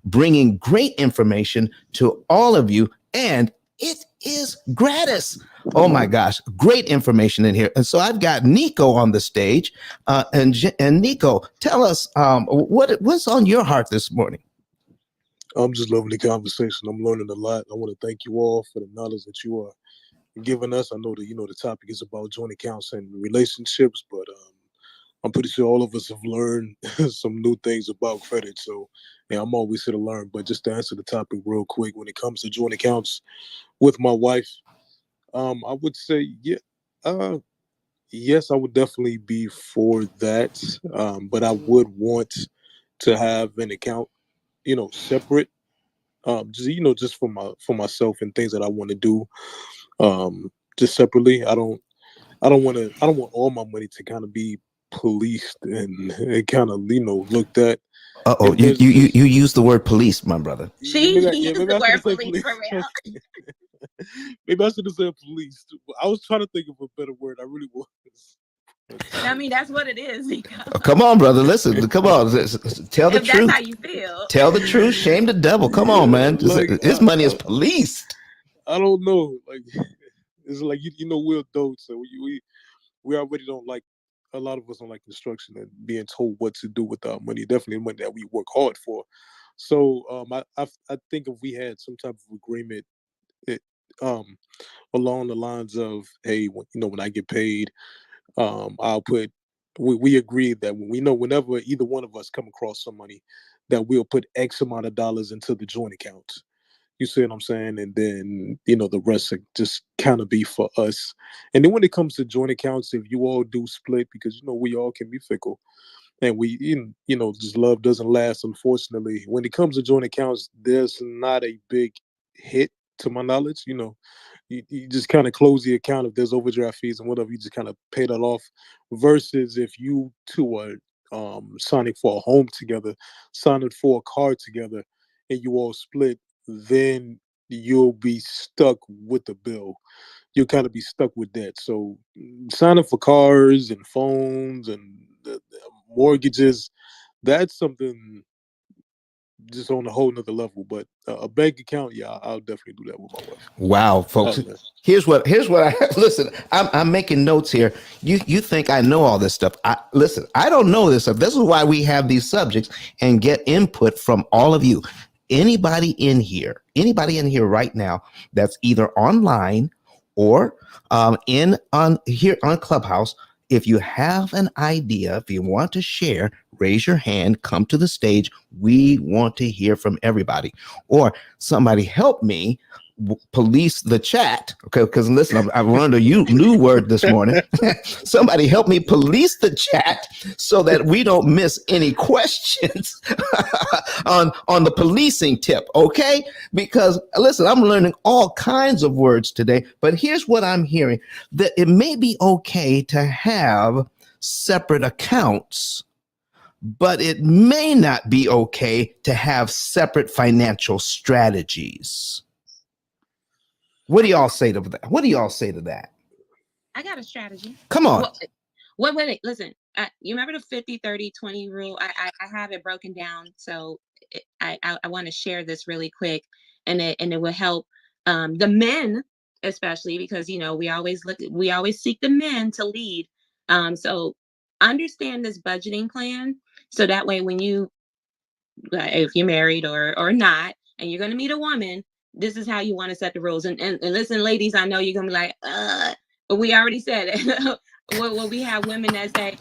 bringing great information to all of you, and it is gratis. Oh my gosh, great information in here. And so I've got Nico on the stage, and Nico, tell us what's on your heart this morning. I'm just loving the conversation. I'm learning a lot. I want to thank you all for the knowledge that you are giving us. I know that the topic is about joint accounts and relationships, but I'm pretty sure all of us have learned some new things about credit. So yeah, I'm always here to learn. But just to answer the topic real quick, when it comes to joint accounts with my wife, I would say yes, I would definitely be for that. But I would want to have an account, separate. Just for myself and things that I want to do, just separately. I don't want all my money to kind of be policed and kind of looked at. Uh-oh, you use the word police, my brother. She Maybe I used the shouldn't word say police for real. Maybe I should have said police. I was trying to think of a better word. I really was. I mean, that's what it is. Come on, brother. Listen. Come on. Tell the If that's how truth. you feel. Tell the truth. Shame the devil. Come on, man. Like, His money is policed. I don't know. Like, it's like you know, we're adults, so we already don't like. A lot of us don't like instruction and being told what to do with our money. Definitely money that we work hard for. So I think if we had some type of agreement, it, along the lines of, hey, when I get paid, I'll put. We agreed that when we know whenever either one of us come across some money, that we'll put X amount of dollars into the joint account. You see what I'm saying? And then, the rest would just kind of be for us. And then when it comes to joint accounts, if you all do split, because, we all can be fickle and just love doesn't last, unfortunately. When it comes to joint accounts, there's not a big hit to my knowledge. You just kind of close the account if there's overdraft fees and whatever. You just kind of pay that off. Versus if you two are signing for a home together, signing for a car together, and you all split, then you'll be stuck with the bill. You'll kind of be stuck with that. So signing for cars and phones and the mortgages, that's something just on a whole nother level. But a bank account, yeah, I'll definitely do that with my wife. Wow, folks. Here's what I listen. I'm making notes here. You think I know all this stuff? Listen. I don't know this stuff. This is why we have these subjects and get input from all of you. Anybody in here right now that's either online or here on Clubhouse. If you have an idea, if you want to share, raise your hand, come to the stage. We want to hear from everybody. Or somebody help me police the chat. Okay, because listen, I've learned a new word this morning. Somebody help me police the chat so that we don't miss any questions on the policing tip. Okay, because listen, I'm learning all kinds of words today. But here's what I'm hearing: that it may be okay to have separate accounts, but it may not be okay to have separate financial strategies. What do y'all say to that? What do y'all say to that? I got a strategy. Come on. Wait. Listen, you remember the 50, 30, 20 rule? I have it broken down. So I want to share this really quick, and it will help the men, especially because, we always seek the men to lead. So understand this budgeting plan. So that way, when if you're married or not, and you're going to meet a woman, this is how you want to set the rules. And listen, ladies, I know you're going to be like, but we already said it. Well, we have women that say,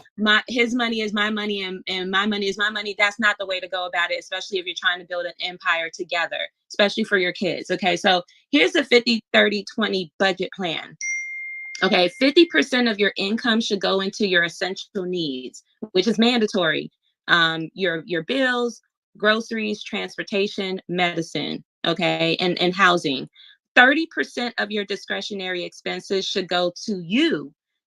his money is my money and my money is my money. That's not the way to go about it, especially if you're trying to build an empire together, especially for your kids. Okay, so here's the 50, 30, 20 budget plan. Okay, 50% of your income should go into your essential needs, which is mandatory. Your bills, groceries, transportation, medicine, okay, and housing. 30% of your discretionary expenses should go to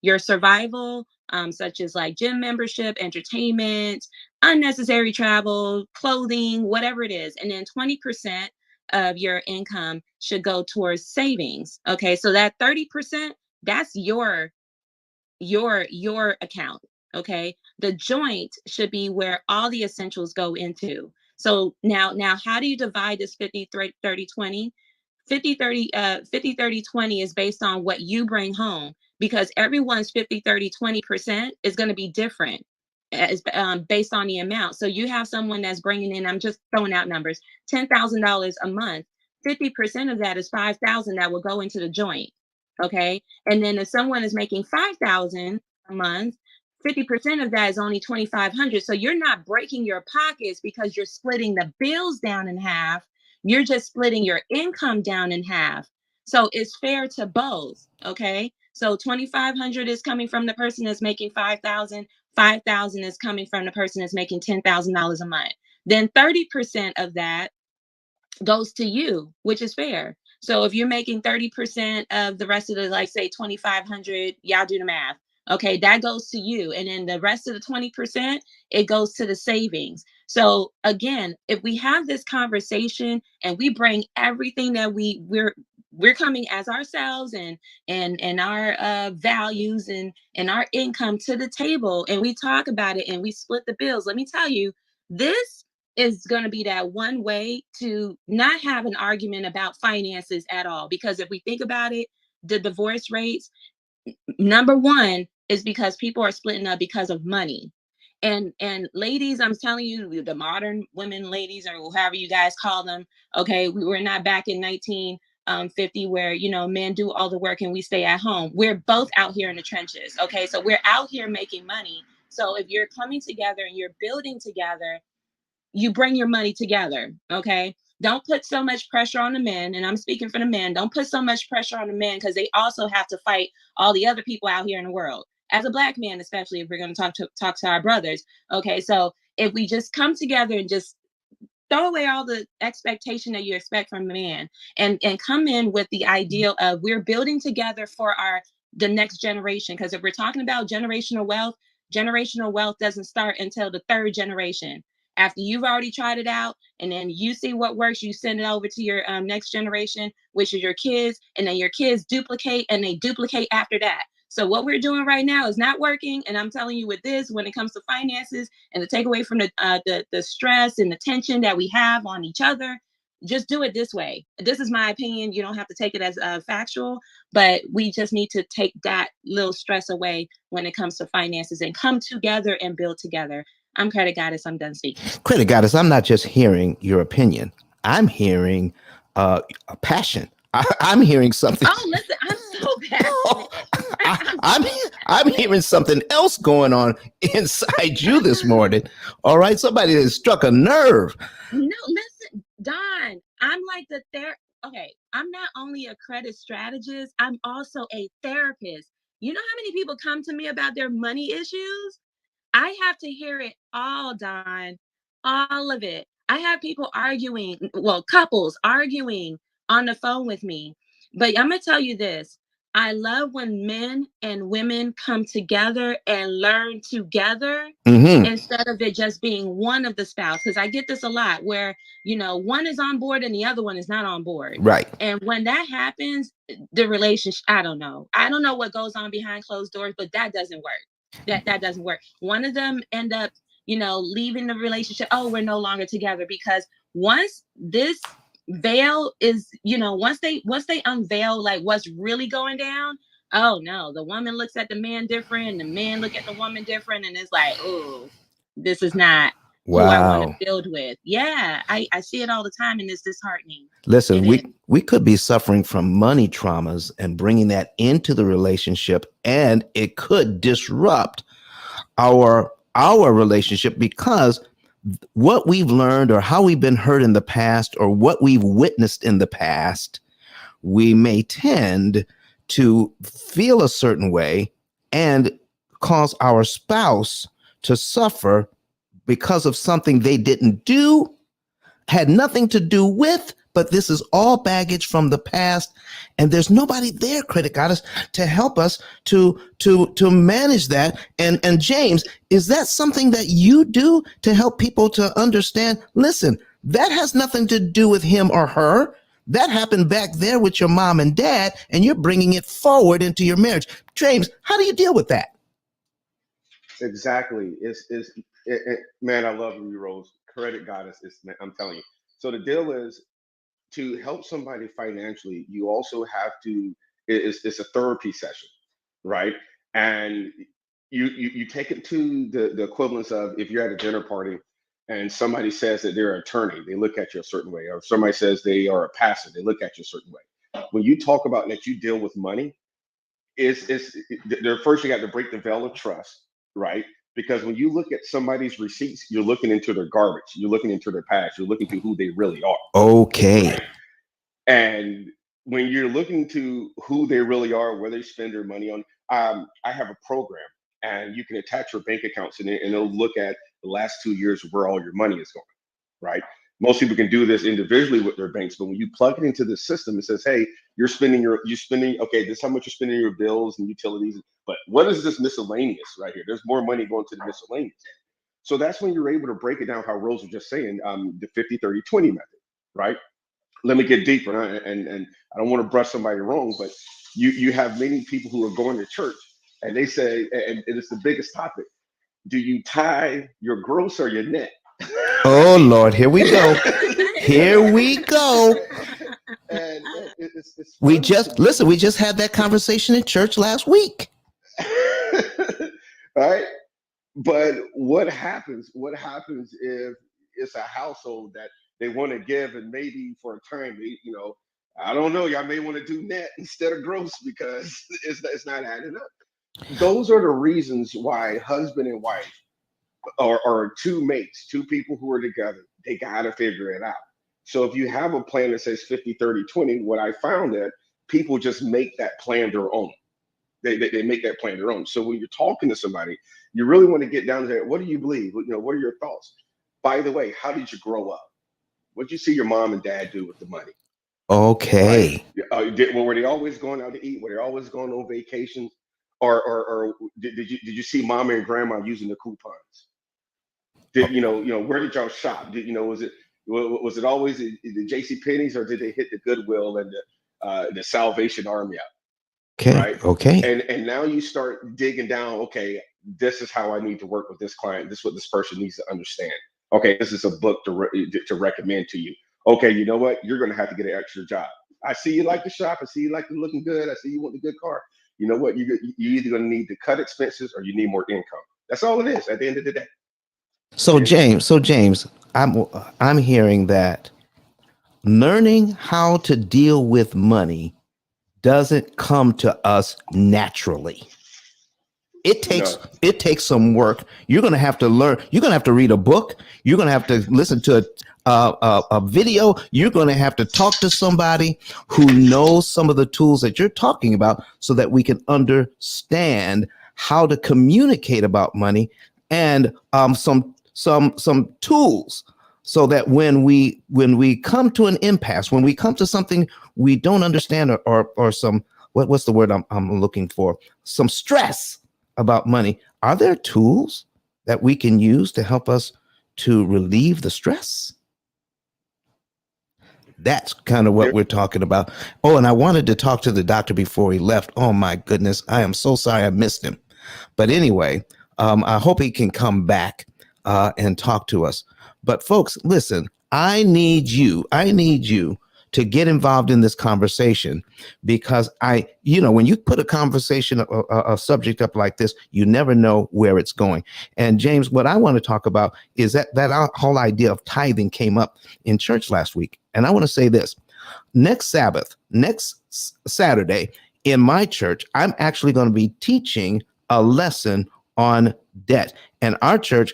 your survival, such as like gym membership, entertainment, unnecessary travel, clothing, whatever it is. And then 20% of your income should go towards savings. Okay, so that 30%, that's your account. Okay, the joint should be where all the essentials go into. So now how do you divide this 50 30 20? 50 30 50 30 20 is based on what you bring home, because everyone's 50 30 20% is going to be different as based on the amount. So you have someone that's bringing in, I'm just throwing out numbers, $10,000 a month. 50% of that is 5,000 that will go into the joint. Okay, and then if someone is making 5,000 a month, 50% of that is only 2,500. So you're not breaking your pockets because you're splitting the bills down in half. You're just splitting your income down in half. So it's fair to both. Okay, so 2,500 is coming from the person that's making 5,000. 5,000 is coming from the person that's making $10,000 a month. Then 30% of that goes to you, which is fair. So if you're making 30% of the rest of the, like, say 2,500, y'all do the math. Okay, that goes to you. And then the rest of the 20%, it goes to the savings. So again, if we have this conversation and we bring everything that we're coming as ourselves and our values and our income to the table, and we talk about it and we split the bills. Let me tell you, this is going to be that one way to not have an argument about finances at all. Because if we think about it, the divorce rates, number one, is because people are splitting up because of money. And ladies, I'm telling you, the modern women, ladies, or however you guys call them, okay, we were not back in 1950 where, you know, men do all the work and we stay at home. We're both out here in the trenches. Okay, so we're out here making money. So if you're coming together and you're building together, you bring your money together. Okay, don't put so much pressure on the men, and I'm speaking for the men. Don't put so much pressure on the men, because they also have to fight all the other people out here in the world. As a Black man, especially if we're going to talk to our brothers. Okay, so if we just come together and just throw away all the expectation that you expect from a man, and come in with the ideal of we're building together for the next generation. Because if we're talking about generational wealth doesn't start until the third generation. After you've already tried it out and then you see what works, you send it over to your next generation, which is your kids, and then your kids duplicate and they duplicate after that. So what we're doing right now is not working. And I'm telling you, with this, when it comes to finances and the takeaway from the stress and the tension that we have on each other, just do it this way. This is my opinion. You don't have to take it as factual, but we just need to take that little stress away when it comes to finances and come together and build together. I'm Credit Goddess. I'm done speaking. Credit Goddess, I'm not just hearing your opinion. I'm hearing a passion. I'm hearing something. Oh, listen, I'm so passionate. I'm hearing something else going on inside you this morning. All right, somebody that struck a nerve. No, listen, Don, I'm like okay, I'm not only a credit strategist, I'm also a therapist. You know how many people come to me about their money issues? I have to hear it all, Don, all of it. I have people arguing, well, couples arguing on the phone with me. But I'm going to tell you this. I love when men and women come together and learn together instead of it just being one of the spouse. Because I get this a lot where, you know, one is on board and the other one is not on board. Right. And when that happens, the relationship, I don't know. I don't know what goes on behind closed doors, but that doesn't work. That doesn't work. One of them end up, you know, leaving the relationship. Oh, we're no longer together. Because once this veil is, you know, once they unveil like what's really going down, oh no, the woman looks at the man different and the man look at the woman different, and it's like, oh, this is not who I want to build with. Yeah, I see it all the time, and it's disheartening. Listen, we could be suffering from money traumas and bringing that into the relationship, and it could disrupt our relationship, because what we've learned or how we've been hurt in the past or what we've witnessed in the past, we may tend to feel a certain way and cause our spouse to suffer because of something they didn't do, had nothing to do with, but this is all baggage from the past, and there's nobody there, Credit Goddess, to help us to manage that. And James, is that something that you do to help people to understand? Listen, that has nothing to do with him or her. That happened back there with your mom and dad, and you're bringing it forward into your marriage. James, how do you deal with that? Exactly. Man, I love you, Rose. Credit Goddess. I'm telling you. So the deal is, to help somebody financially, you also have to, it's a therapy session, right? And you take it to the equivalence of, if you're at a dinner party and somebody says that they're an attorney, they look at you a certain way, or somebody says they are a pastor, they look at you a certain way. When you talk about that you deal with money, first you got to break the veil of trust, right? Because when you look at somebody's receipts, you're looking into their garbage, you're looking into their past, you're looking to who they really are. Okay. Right? And when you're looking to who they really are, where they spend their money on, I have a program, and you can attach your bank accounts in it, and it'll look at the last 2 years of where all your money is going, right? Most people can do this individually with their banks, but when you plug it into the system, it says, hey, you're spending, okay, this is how much you're spending your bills and utilities, but what is this miscellaneous right here? There's more money going to the miscellaneous. So that's when you're able to break it down, how Rose was just saying, the 50-30-20 method, right? let me get deeper, and I don't want to brush somebody wrong, but you have many people who are going to church and they say, and it's the biggest topic: do you tithe your gross or your net? Oh Lord, here we go. You Here know, we go. and it's We funny to just me. listen. We just had that conversation in church last week. Right? But what happens? What happens if it's a household that they want to give, and maybe for a time, I don't know, y'all may want to do net instead of gross because it's not adding up. Those are the reasons why husband and wife or two mates, two people who are together, they got to figure it out. So if you have a plan that says 50-30-20, what I found that people just make that plan their own. They make that plan their own. So when you're talking to somebody, you really want to get down to that. What do you believe? What are your thoughts? By the way, how did you grow up? What did you see your mom and dad do with the money? Right? Okay. Were they always going out to eat? Were they always going on vacations? Or did you see mama and grandma using the coupons? Where did y'all shop? Was it always the J.C. Penney's, or did they hit the Goodwill and the Salvation Army out? Okay. Right? Okay. And now you start digging down. Okay, this is how I need to work with this client. This is what this person needs to understand. Okay, this is a book to recommend to you. Okay, you know what? You're going to have to get an extra job. I see you like to shop. I see you like to looking good. I see you want the good car. You know what? You're either going to need to cut expenses or you need more income. That's all it is at the end of the day. So James, I'm hearing that learning how to deal with money doesn't come to us naturally. It takes some work. You're going to have to learn. You're going to have to read a book. You're going to have to listen to a video. You're going to have to talk to somebody who knows some of the tools that you're talking about, so that we can understand how to communicate about money, and some tools, so that when we come to an impasse, when we come to something we don't understand, or some what's the word I'm looking for, some stress about money, are there tools that we can use to help us to relieve the stress? That's kind of what we're talking about. Oh, and I wanted to talk to the doctor before he left. Oh my goodness, I am so sorry I missed him. But anyway, I hope he can come back and talk to us. But folks, listen, I need you to get involved in this conversation, because when you put a conversation, a subject up like this, you never know where it's going. And James, what I want to talk about is that whole idea of tithing came up in church last week. And I want to say this: next Saturday in my church, I'm actually going to be teaching a lesson on debt. And our church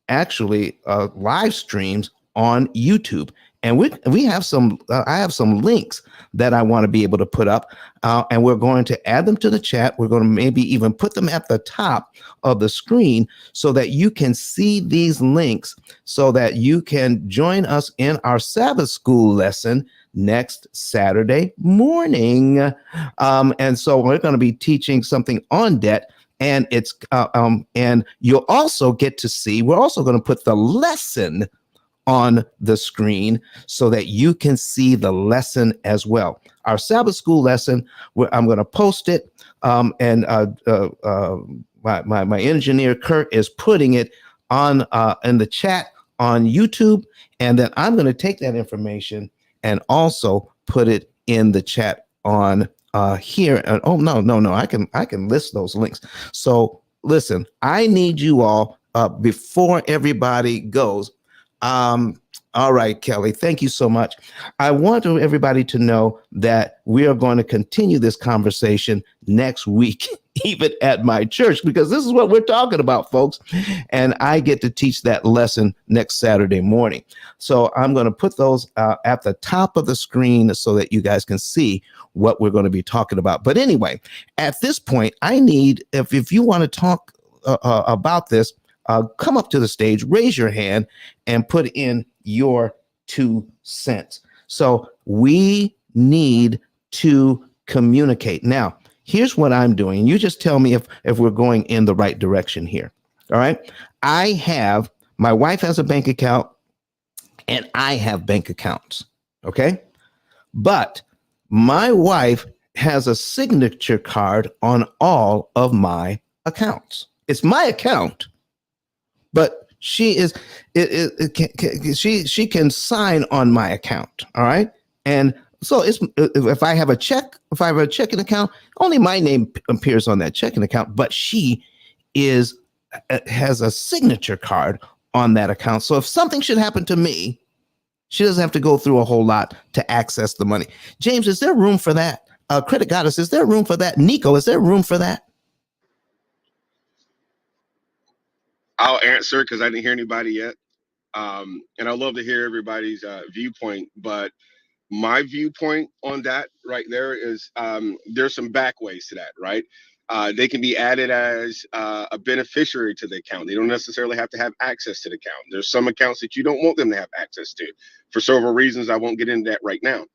actually live streams on YouTube. And we have some, I have some links that I want to be able to put up, and we're going to add them to the chat. We're going to maybe even put them at the top of the screen, so that you can see these links, so that you can join us in our Sabbath school lesson next Saturday morning. And so we're going to be teaching something on debt. And it's and you'll also get to see, we're also going to put the lesson on the screen, so that you can see the lesson as well. Our Sabbath school lesson, I'm going to post it, and my engineer Kurt is putting it on in the chat on YouTube, and then I'm going to take that information and also put it in the chat on here. And no, I can list those links. So listen, I need you all before everybody goes. All right, Kelly, thank you so much. I want everybody to know that we are going to continue this conversation next week, even at my church, because this is what we're talking about, folks. And I get to teach that lesson next Saturday morning. So I'm going to put those at the top of the screen, so that you guys can see what we're going to be talking about. But anyway, at this point, I need, if you want to talk about this, come up to the stage, raise your hand, and put in your 2 cents. So we need to communicate. Now, here's what I'm doing. You just tell me if we're going in the right direction here. All right. My wife has a bank account, and I have bank accounts. Okay. But my wife has a signature card on all of my accounts. It's my account, but she can sign on my account. All right. And so if I have a checking account, only my name appears on that checking account, but she has a signature card on that account. So if something should happen to me, she doesn't have to go through a whole lot to access the money. James, is there room for that? Credit Goddess, is there room for that? Nico, is there room for that? I'll answer because I didn't hear anybody yet. And I'd love to hear everybody's viewpoint. But my viewpoint on that right there is there's some back ways to that, right? They can be added as a beneficiary to the account. They don't necessarily have to have access to the account. There's some accounts that you don't want them to have access to for several reasons. I won't get into that right now.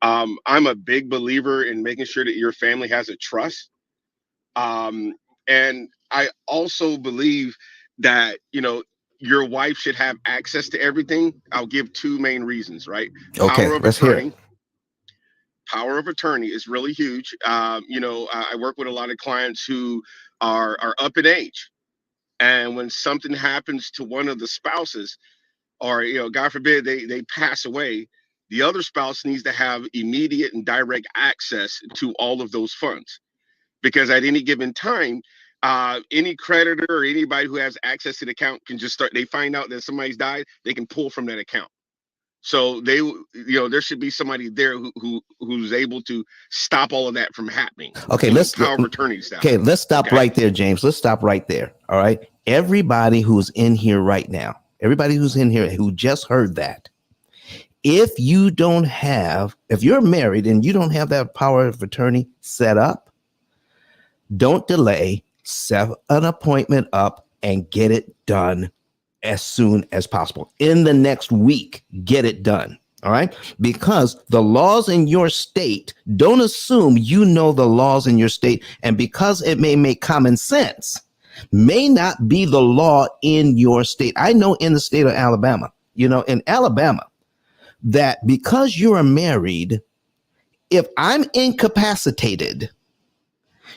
I'm a big believer in making sure that your family has a trust. And I also believe that, your wife should have access to everything. I'll give two main reasons, right? Okay, let's hear it. Power of attorney is really huge. I work with a lot of clients who are up in age. And when something happens to one of the spouses, or, God forbid, they pass away, the other spouse needs to have immediate and direct access to all of those funds. Because at any given time, any creditor or anybody who has access to the account can just they find out that somebody's died, they can pull from that account. So there should be somebody there who's able to stop all of that from happening. Okay, power of attorney stuff. Okay, let's stop right there, James. Let's stop right there. All right. Everybody who's in here right now, everybody who's in here who just heard that, if you're married and you don't have that power of attorney set up, don't delay, set an appointment up and get it done as soon as possible. In the next week, get it done. All right. Because the laws in your state, don't assume you know the laws in your state. And because it may make common sense, may not be the law in your state. I know in the state of Alabama, in Alabama, that because you are married, if I'm incapacitated,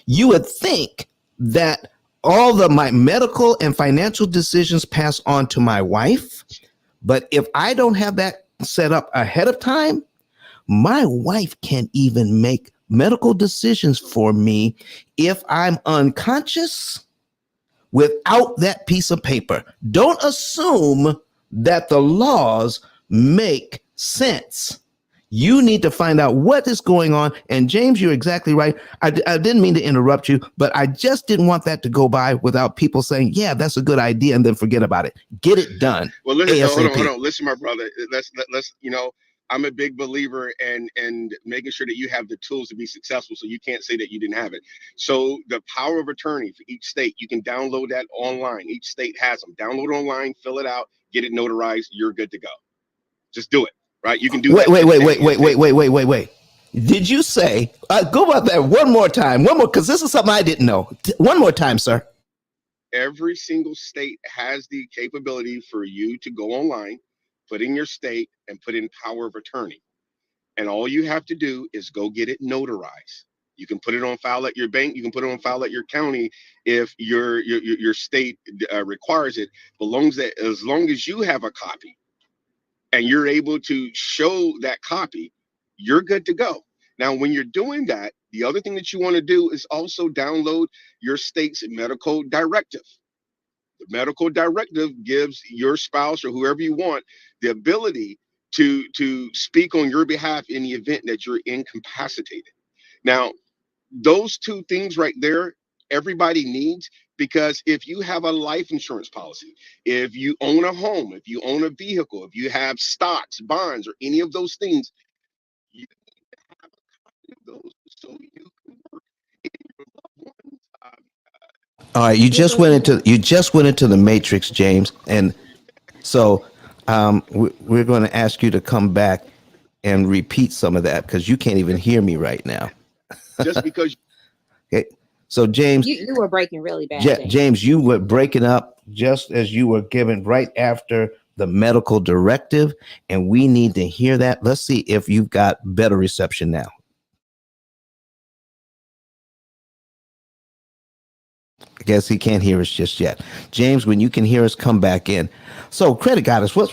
you would think that all of my medical and financial decisions pass on to my wife. But if I don't have that set up ahead of time, my wife can't even make medical decisions for me if I'm unconscious without that piece of paper. Don't assume that the laws make sense. You need to find out what is going on. And James, you're exactly right. I didn't mean to interrupt you, but I just didn't want that to go by without people saying, yeah, that's a good idea, and then forget about it. Get it done. Well, listen, hold on. Listen, my brother, let's, I'm a big believer in making sure that you have the tools to be successful. So you can't say that you didn't have it. So the power of attorney for each state, you can download that online. Each state has them. Download it online, fill it out, get it notarized. You're good to go. Just do it. Right, you can do that. Wait. Did you say, go about that one more time? One more, because this is something I didn't know. One more time, sir. Every single state has the capability for you to go online, put in your state, and put in power of attorney. And all you have to do is go get it notarized. You can put it on file at your bank. You can put it on file at your county if your state requires it. As long as you have a copy, and you're able to show that copy, you're good to go. Now, when you're doing that, the other thing that you want to do is also download your state's medical directive. The medical directive gives your spouse or whoever you want the ability to speak on your behalf in the event that you're incapacitated. Now, those two things right there, everybody needs, because if you have a life insurance policy, if you own a home, if you own a vehicle, if you have stocks, bonds, or any of those things, you need to have a copy of those so you can work in your loved ones. All right, you just went into the matrix, James, and so we're going to ask you to come back and repeat some of that because you can't even hear me right now. Just because. Okay. So James, you were breaking really bad. James, you were breaking up just as you were given right after the medical directive, and we need to hear that. Let's see if you've got better reception now. I guess he can't hear us just yet. James, when you can hear us, come back in. So, Credit Goddess, I'm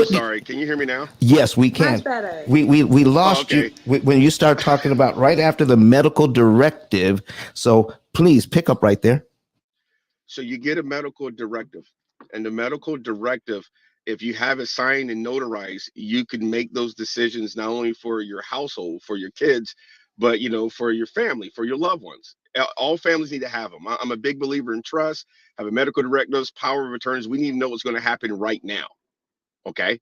sorry. Can you hear me now? Yes, we can. Much better. We lost okay. you when you start talking about right after the medical directive. So please pick up right there. So you get a medical directive, and the medical directive, if you have it signed and notarized, you can make those decisions not only for your household, for your kids, but for your family, for your loved ones. All families need to have them. I'm a big believer in trust. Have a medical directives, power of attorneys. We need to know what's going to happen right now. Okay.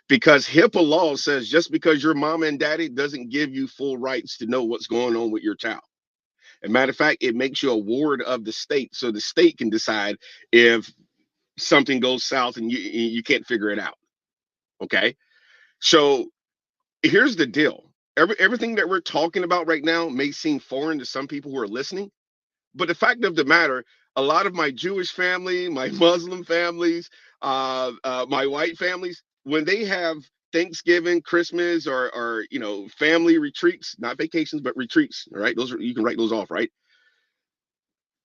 Because HIPAA law says just because your mom and daddy doesn't give you full rights to know what's going on with your child. As a matter of fact, it makes you a ward of the state, so the state can decide if something goes south and you can't figure it out. Okay, so here's the deal. Everything that we're talking about right now may seem foreign to some people who are listening, but the fact of the matter, a lot of my Jewish family, my Muslim families, my white families, when they have Thanksgiving, Christmas, or family retreats, not vacations, but retreats. All right, those are, you can write those off, right?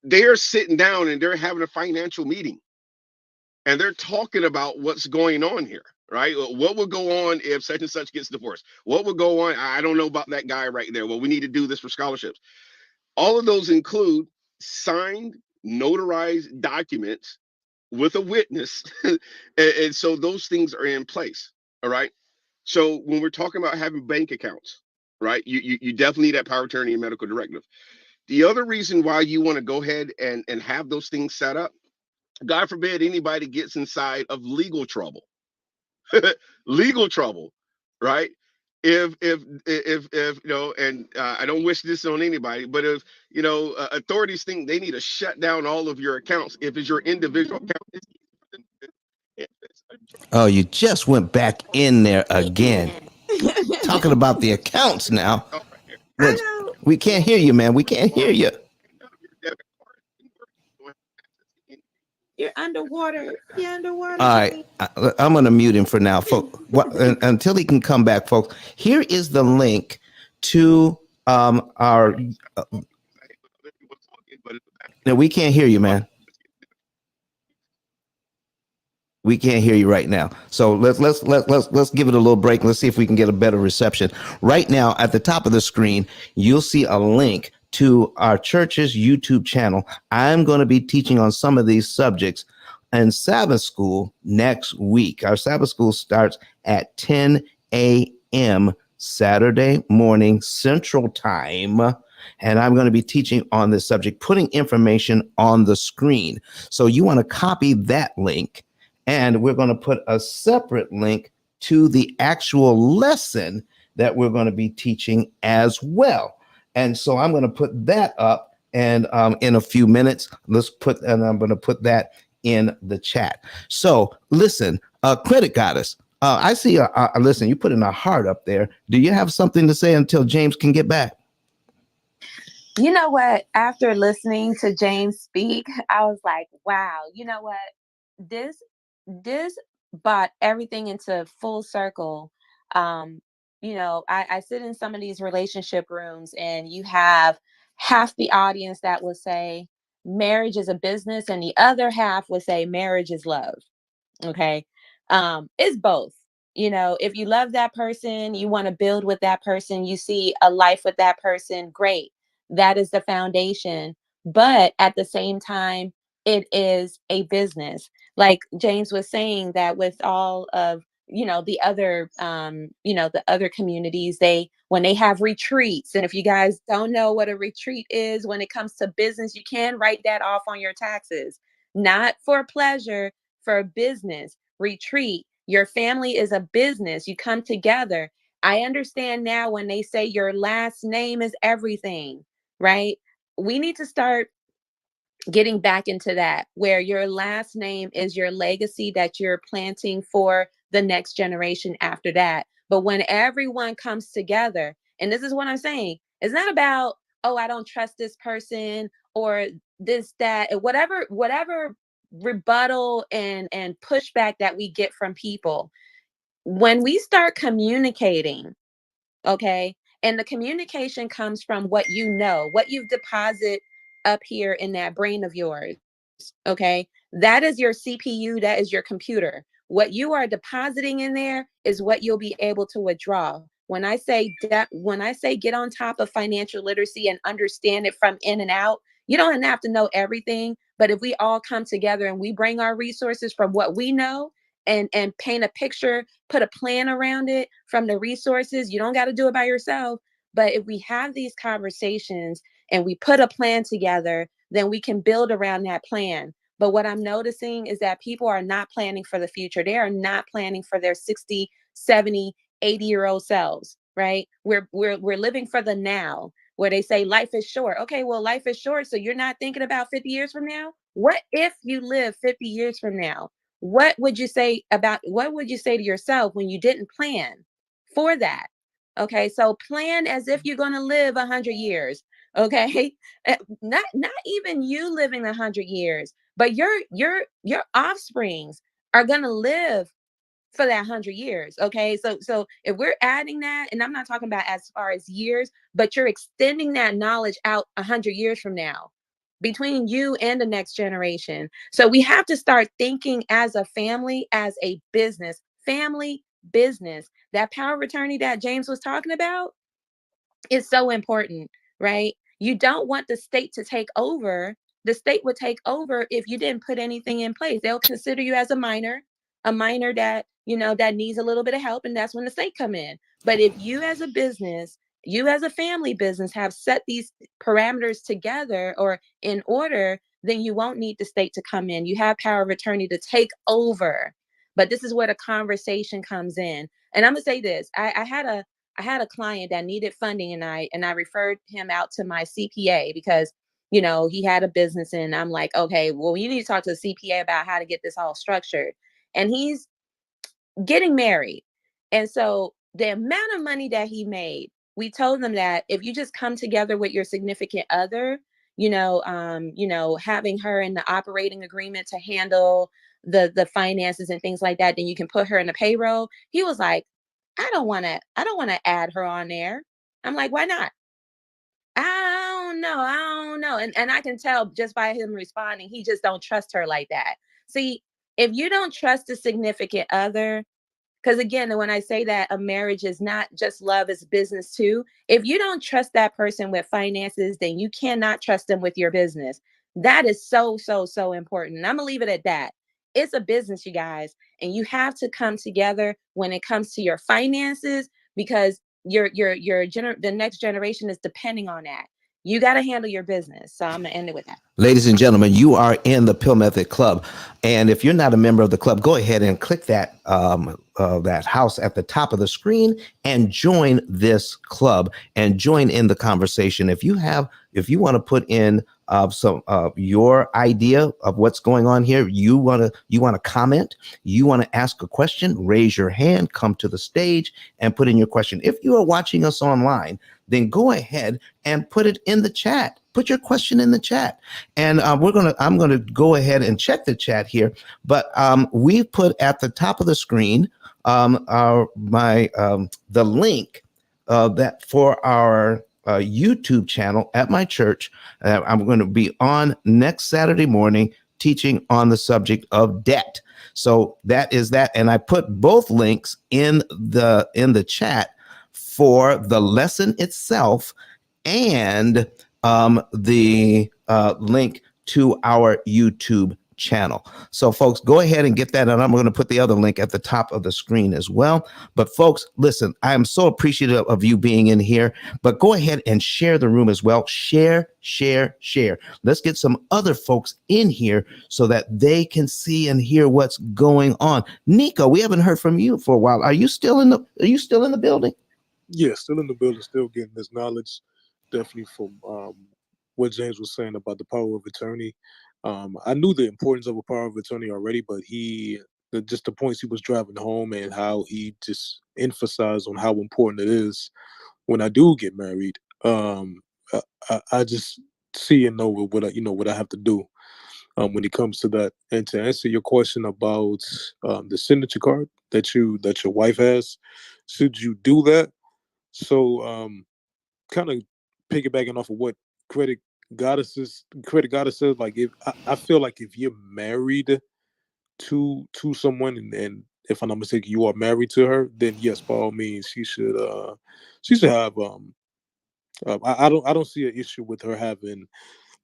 They are sitting down and they're having a financial meeting, and they're talking about what's going on here, right? What will go on if such and such gets divorced? What will go on? I don't know about that guy right there. Well, we need to do this for scholarships. All of those include signed, notarized documents with a witness. And so those things are in place. All right. So when we're talking about having bank accounts, right, you definitely need that power of attorney and medical directive. The other reason why you want to go ahead and have those things set up, God forbid anybody gets inside of legal trouble. Legal trouble, right? If and I don't wish this on anybody, but if authorities think they need to shut down all of your accounts, if it's your individual account. Oh, you just went back in there again, talking about the accounts now. I know. We can't hear you, man. We can't hear you. You're underwater. You're underwater. All right, I'm going to mute him for now, folks. Until he can come back, folks. Here is the link to our. No, we can't hear you, man. We can't hear you right now. So let's give it a little break. Let's see if we can get a better reception. Right now, at the top of the screen, you'll see a link to our church's YouTube channel. I'm going to be teaching on some of these subjects in Sabbath school next week. Our Sabbath school starts at 10 a.m. Saturday morning Central Time. And I'm going to be teaching on this subject, putting information on the screen. So you want to copy that link. And we're going to put a separate link to the actual lesson that we're going to be teaching as well. And so I'm going to put that up, and in a few minutes, and I'm going to put that in the chat. So listen, Credit Goddess, I see, listen, you put in a heart up there. Do you have something to say until James can get back? You know what? After listening to James speak, I was like, wow, you know what? This brought everything into full circle. I sit in some of these relationship rooms, and you have half the audience that will say marriage is a business, and the other half would say marriage is love. Okay. It's both. If you love that person, you want to build with that person, you see a life with that person, great. That is the foundation. But at the same time, it is a business. Like James was saying, that with all of the other communities, when they have retreats, and if you guys don't know what a retreat is when it comes to business, you can write that off on your taxes. Not for pleasure, for business. Retreat. Your family is a business. You come together. I understand now when they say your last name is everything, right? We need to start getting back into that, where your last name is your legacy that you're planting for the next generation after that. But when everyone comes together, and this is what I'm saying, it's not about, oh, I don't trust this person or this, that, whatever rebuttal and pushback that we get from people. When we start communicating, okay, and the communication comes from what you know, what you've deposited up here in that brain of yours, okay, that is your CPU, that is your computer. What you are depositing in there is what you'll be able to withdraw. When I say when I say get on top of financial literacy and understand it from in and out, you don't have to know everything, but if we all come together and we bring our resources from what we know and paint a picture, put a plan around it from the resources, you don't got to do it by yourself. But if we have these conversations and we put a plan together, then we can build around that plan. But what I'm noticing is that people are not planning for the future. They are not planning for their 60, 70, 80-year-old selves, right? We're living for the now, where they say life is short. Okay, well, life is short, so you're not thinking about 50 years from now? What if you live 50 years from now? What would you say to yourself when you didn't plan for that? Okay, so plan as if you're going to live 100 years. Okay, not even you living 100 years, but your offsprings are going to live for that 100 years. Okay, so if we're adding that, and I'm not talking about as far as years, but you're extending that knowledge out 100 years from now between you and the next generation. So we have to start thinking as a family, as a business, family business. That power of attorney that James was talking about is so important, right? You don't want the state to take over. The state would take over if you didn't put anything in place. They'll consider you as a minor that, that needs a little bit of help, and that's when the state come in. But if you as a business, you as a family business have set these parameters together or in order, then you won't need the state to come in. You have power of attorney to take over. But this is where the conversation comes in. And I'm gonna say this. I had a client that needed funding, and I referred him out to my CPA because, he had a business, and I'm like, okay, well, you need to talk to the CPA about how to get this all structured. And he's getting married. And so the amount of money that he made, we told them that if you just come together with your significant other, having her in the operating agreement to handle the finances and things like that, then you can put her in the payroll. He was like, I don't want to add her on there. I'm like, why not? I don't know. And I can tell just by him responding, he just don't trust her like that. See, if you don't trust a significant other, because again, when I say that a marriage is not just love, it's business too. If you don't trust that person with finances, then you cannot trust them with your business. That is so, so, so important. And I'm gonna leave it at that. It's a business, you guys, and you have to come together when it comes to your finances because the next generation is depending on that. You got to handle your business. So I'm gonna end it with that. Ladies and gentlemen, you are in the Pill Method Club, and if you're not a member of the club, go ahead and click that that house at the top of the screen and join this club and join in the conversation. If you want to put in some your idea of what's going on here, you want to comment, you want to ask a question, raise your hand, come to the stage, and put in your question. If you are watching us online, then go ahead and put it in the chat. Put your question in the chat. And I'm gonna go ahead and check the chat here. But we put at the top of the screen the link that for our YouTube channel at my church. I'm going to be on next Saturday morning teaching on the subject of debt. So that is that, and I put both links in the chat for the lesson itself and the link to our YouTube channel. So folks, go ahead and get that, and I'm going to put the other link at the top of the screen as well. But folks, listen, I am so appreciative of you being in here, but go ahead and share the room as well. Share. Let's get some other folks in here so that they can see and hear what's going on. Nico, we haven't heard from you for a while. Are you still in the building? Yeah, still in the building, still getting this knowledge, definitely from what James was saying about the power of attorney. I knew the importance of a power of attorney already, but just the points he was driving home and how he just emphasized on how important it is when I do get married. I just see and know what I have to do. when it comes to that. And to answer your question about the signature card that your wife has, should you do that? So kind of piggybacking off of what credit credit goddess says, like if I feel like if you're married to someone, and if I'm not mistaken, you are married to her, then yes, by all means, she should have I don't see an issue with her having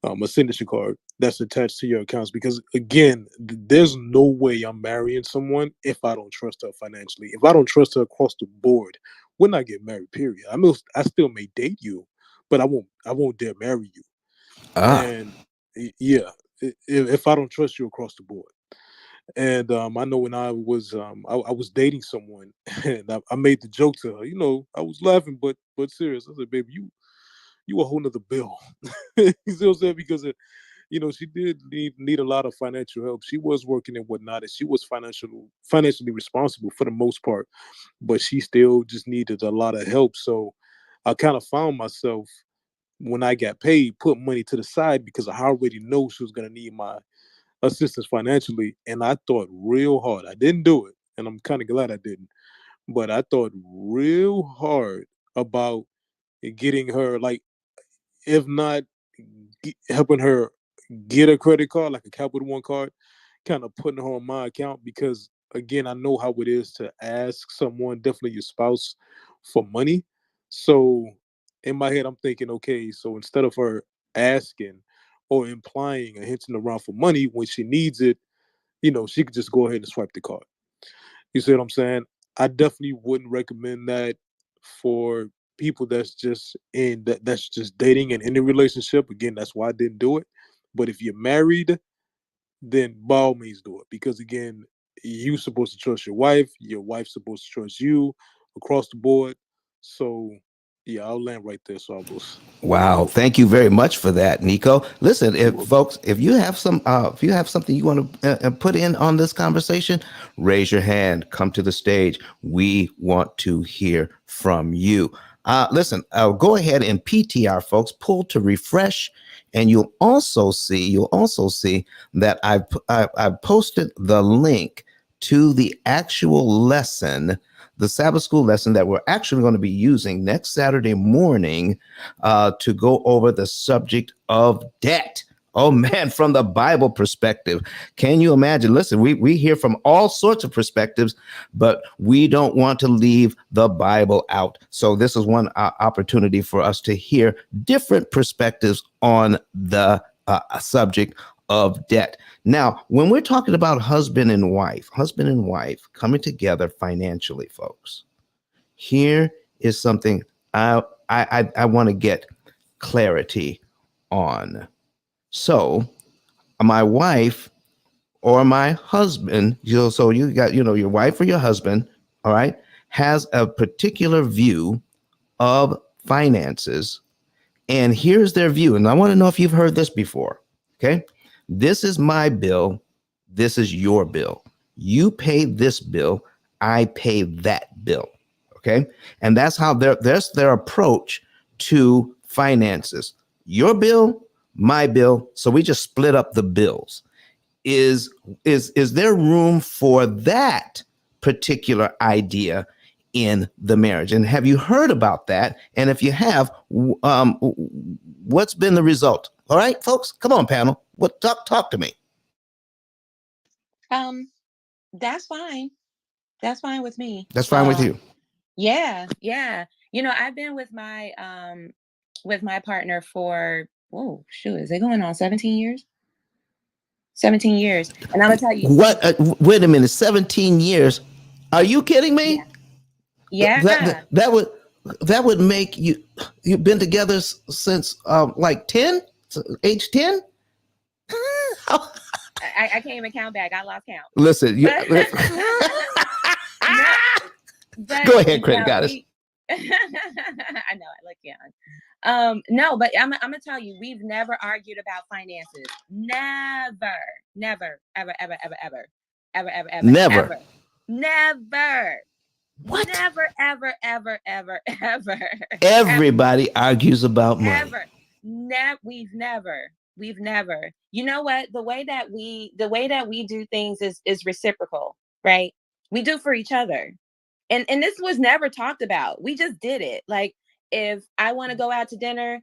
a signature card that's attached to your accounts, because again, there's no way I'm marrying someone if I don't trust her financially. If I don't trust her across the board, we're not getting married. Period. I still may date you, but I won't dare marry you. Ah, And yeah, if I don't trust you across the board. And I know when I was dating someone, and I made the joke to her. I was laughing, but serious. I said, "Baby, you a whole nother bill." You see what I'm saying? Because she did need a lot of financial help. She was working and whatnot, and she was financially responsible for the most part, but she still just needed a lot of help. So I kind of found myself, when I got paid, put money to the side because I already know she was gonna need my assistance financially, and I thought real hard. I didn't do it, and I'm kind of glad I didn't. But I thought real hard about getting her, like, if not helping her get a credit card, like a Capital One card, kind of putting her on my account, because again, I know how it is to ask someone, definitely your spouse, for money. So in my head, I'm thinking, okay, so instead of her asking or implying or hinting around for money when she needs it, she could just go ahead and swipe the card. You see what I'm saying? I definitely wouldn't recommend that for people that's just dating and in a relationship. Again, that's why I didn't do it. But if you're married, then by all means do it. Because again, you're supposed to trust your wife's supposed to trust you across the board. So yeah, I'll land right there, Salvos. wow. Thank you very much for that, Nico. Listen, You're if welcome. folks, if you have something you want to put in on this conversation, raise your hand, come to the stage. We want to hear from you. Listen, go ahead and PTR, folks, pull to refresh, and you'll also see that I've posted the link to the actual lesson, the Sabbath school lesson that we're actually going to be using next Saturday morning to go over the subject of debt. Oh man, from the Bible perspective. Can you imagine? Listen, we hear from all sorts of perspectives, but we don't want to leave the Bible out. So this is one opportunity for us to hear different perspectives on the subject of debt. Now, when we're talking about husband and wife coming together financially, folks, here is something I want to get clarity on. So my wife or my husband, so you got, your wife or your husband, all right, has a particular view of finances, and here's their view. And I want to know if you've heard this before. Okay. This is my bill. This is your bill. You pay this bill. I pay that bill. Okay. And that's how that's their approach to finances. Your bill, my bill. So we just split up the bills. Is there room for that particular idea in the marriage? And have you heard about that? And if you have, what's been the result? All right, folks, come on, panel. Talk to me. Um, that's fine. That's fine with me. That's fine with you. Yeah, yeah. I've been with my partner for, oh shoot, is it going on 17 years? 17 years. And I'm gonna tell you, What? Wait a minute. 17 years? Are you kidding yeah, me? That yeah. that, that would that would make you. You've been together since like 10, age 10. I can't even count back. I lost count. Listen, But no, but go ahead, credit no, goddess. I know I look young. No, but I'm gonna tell you, we've never argued about finances. Never, ever, ever, ever, ever, ever, ever, ever, Never. ever, never, What? never, ever, ever, ever, ever, ever, Everybody argues about money. ever. We've never. We've never. You know what? The way that we do things is reciprocal, right? We do for each other. And this was never talked about. We just did it. Like, if I want to go out to dinner,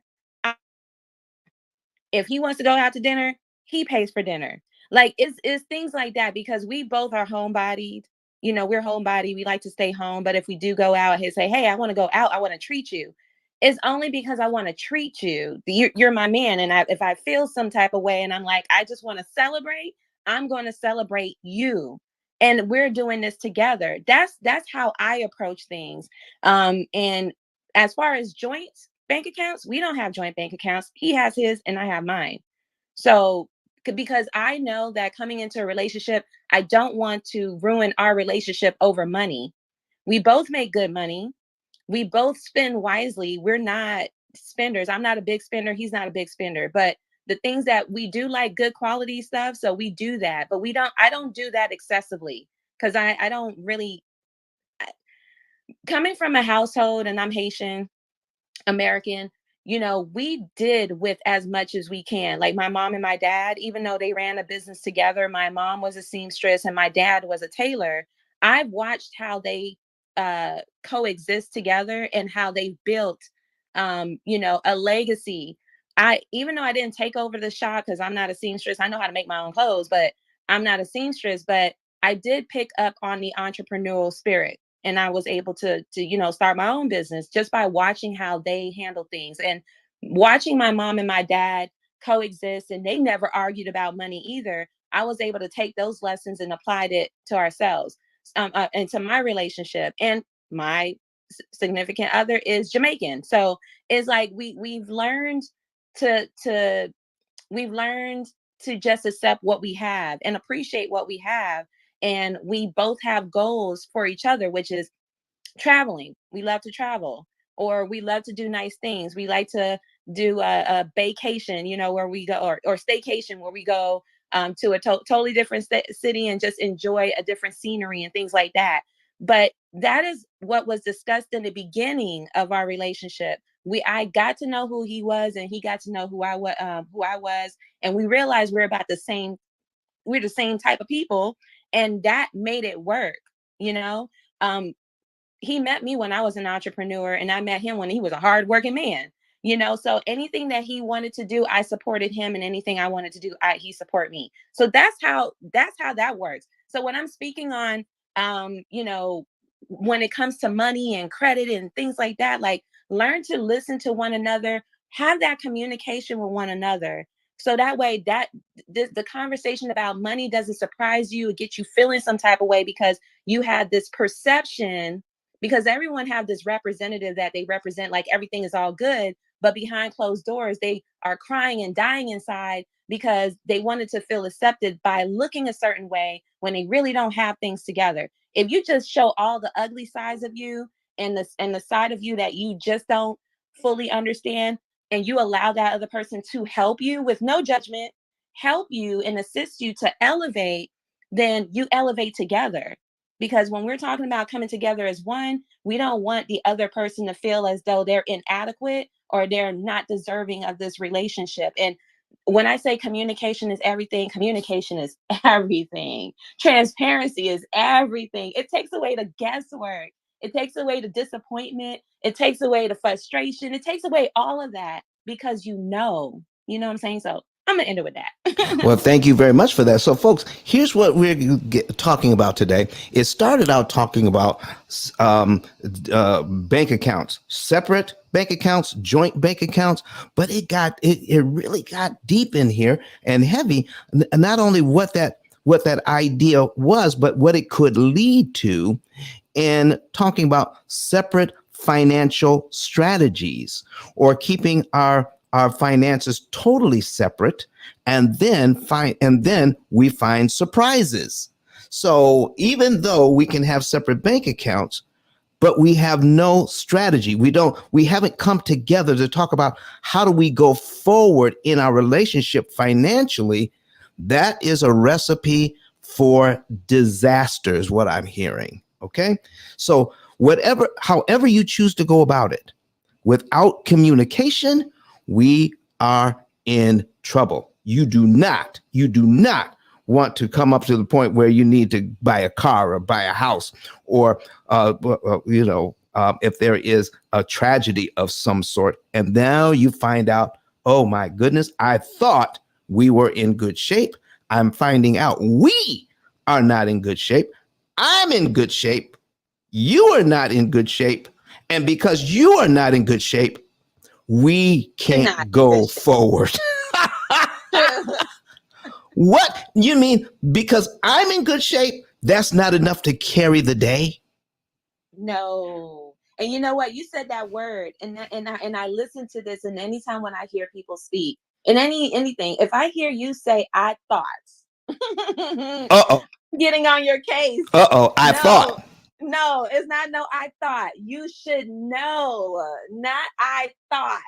if he wants to go out to dinner, he pays for dinner. Like, it's things like that, because we both are homebodied. You know, we're homebody. We like to stay home. But if we do go out, he say, "Hey, I want to go out. I want to treat you." It's only because I want to treat you. You're my man. And if I feel some type of way and I'm like, I just want to celebrate, I'm going to celebrate you. And we're doing this together. That's how I approach things. And as far as joint bank accounts, we don't have joint bank accounts. He has his and I have mine. So, because I know that coming into a relationship, I don't want to ruin our relationship over money. We both make good money. We both spend wisely. We're not spenders. I'm not a big spender. He's not a big spender. But the things that we do, like good quality stuff, so we do that. But I don't do that excessively, because I don't really, coming from a household, and I'm Haitian American, we did with as much as we can. Like, my mom and my dad, even though they ran a business together, my mom was a seamstress and my dad was a tailor. I've watched how they coexist together and how they built, a legacy. Even though I didn't take over the shop, because I'm not a seamstress, I know how to make my own clothes, but I'm not a seamstress. But I did pick up on the entrepreneurial spirit, and I was able to start my own business just by watching how they handle things, and watching my mom and my dad coexist, and they never argued about money either. I was able to take those lessons and applied it to ourselves, and to my relationship. And my significant other is Jamaican, so it's like we've learned to we've learned to just accept what we have and appreciate what we have. And we both have goals for each other, which is traveling. We love to travel, or we love to do nice things. We like to do a vacation, where we go, or staycation, where we go to a totally different city and just enjoy a different scenery and things like that. But that is what was discussed in the beginning of our relationship. I got to know who he was, and he got to know who I was, and we realized we're the same type of people, and that made it work. You know, he met me when I was an entrepreneur, and I met him when he was a hardworking man. So anything that he wanted to do, I supported him, and anything I wanted to do, he support me. So that's how that works. So when I'm speaking on, when it comes to money and credit and things like that, like, learn to listen to one another, have that communication with one another. So that way, the conversation about money doesn't surprise you, it gets you feeling some type of way, because you had this perception, because everyone have this representative that they represent, like everything is all good, but behind closed doors they are crying and dying inside, because they wanted to feel accepted by looking a certain way when they really don't have things together. If you just show all the ugly sides of you, and the side of you that you just don't fully understand, and you allow that other person to help you with no judgment, help you and assist you to elevate, then you elevate together. Because when we're talking about coming together as one, we don't want the other person to feel as though they're inadequate or they're not deserving of this relationship. And when I say communication is everything, communication is everything. Transparency is everything. It takes away the guesswork. It takes away the disappointment. It takes away the frustration. It takes away all of that, because you know what I'm saying? So I'm going to end it with that. Well, thank you very much for that. So, folks, here's what we're talking about today. It started out talking about bank accounts, separate bank accounts, joint bank accounts, but it really got deep in here and heavy. Not only what that idea was, but what it could lead to, in talking about separate financial strategies, or keeping our finances totally separate, and then we find surprises. So even though we can have separate bank accounts, but we have no strategy, we haven't come together to talk about how do we go forward in our relationship financially, that is a recipe for disaster, is what I'm hearing. Okay, so however you choose to go about it, without communication, we are in trouble. You do not want to come up to the point where you need to buy a car or buy a house, or if there is a tragedy of some sort, and now you find out, oh my goodness, I thought we were in good shape. I'm finding out we are not in good shape. I'm in good shape. You are not in good shape. And because you are not in good shape, we can't go forward. What? You mean because I'm in good shape, that's not enough to carry the day? No. And you know what? You said that word, and I listen to this, and anytime when I hear people speak in anything, if I hear you say I thought, getting on your case. I thought. No, it's not no I thought. You should know, not I thought.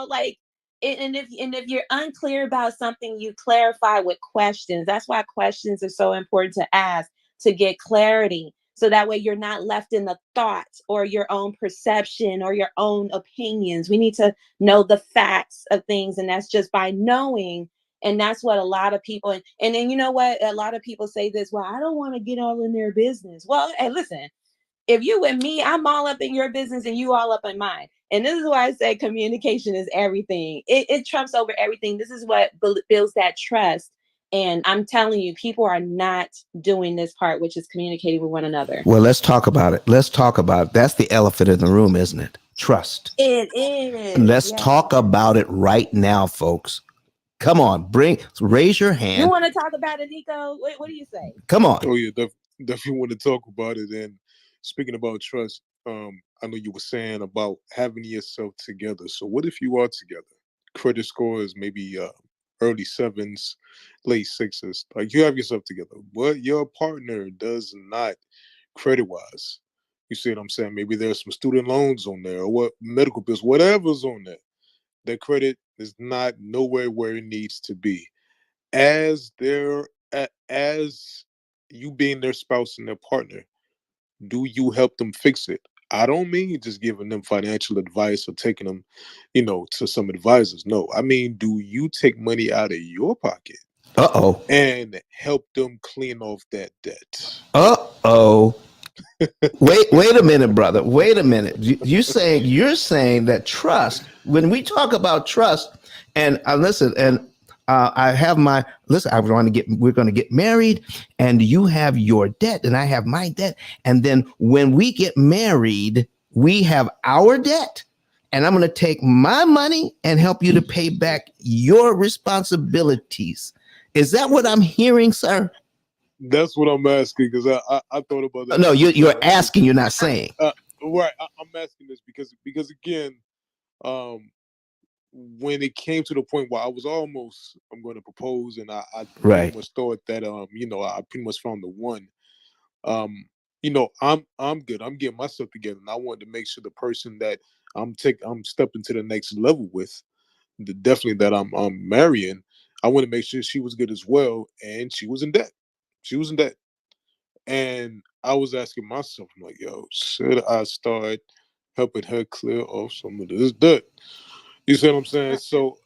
Like, and if you're unclear about something, you clarify with questions. That's why questions are so important to ask, to get clarity. So that way you're not left in the thoughts or your own perception or your own opinions. We need to know the facts of things. And that's just by knowing. And that's what a lot of people, and then you know what? A lot of people say this, well, I don't want to get all in their business. Well, hey, listen, if you and me, I'm all up in your business and you all up in mine. And this is why I say communication is everything. It trumps over everything. This is what builds that trust. And I'm telling you, people are not doing this part, which is communicating with one another. Well, let's talk about it. That's the elephant in the room, isn't it? Trust. It is. Let's talk about it right now, folks. Come on, raise your hand. You want to talk about it, Nico? What do you say? Come on. Oh yeah, definitely want to talk about it. And speaking about trust, I know you were saying about having yourself together. So what if you are together? Credit score is maybe early sevens, late sixes. Like, you have yourself together, but your partner does not, credit wise. You see what I'm saying? Maybe there's some student loans on there, or what, medical bills, whatever's on there. Their credit is not nowhere where it needs to be. As you being their spouse and their partner, do you help them fix it? I don't mean just giving them financial advice or taking them, to some advisors. No, I mean, do you take money out of your pocket and help them clean off that debt? Wait a minute, brother. Wait a minute. You're saying that trust, when we talk about trust, and listen, and we're going to get married, and you have your debt and I have my debt. And then when we get married, we have our debt, and I'm going to take my money and help you to pay back your responsibilities. Is that what I'm hearing, sir? That's what I'm asking, because I thought about that. No, you're asking, you're not saying. Right. I'm asking this because again, when it came to the point where I'm going to propose, and I pretty much thought that I pretty much found the one. I'm good. I'm getting myself together, and I wanted to make sure the person that I'm stepping to the next level with, definitely that I'm marrying, I want to make sure she was good as well, and she was in debt. And I was asking myself, I'm like, yo, should I start helping her clear off some of this debt? You see what I'm saying? So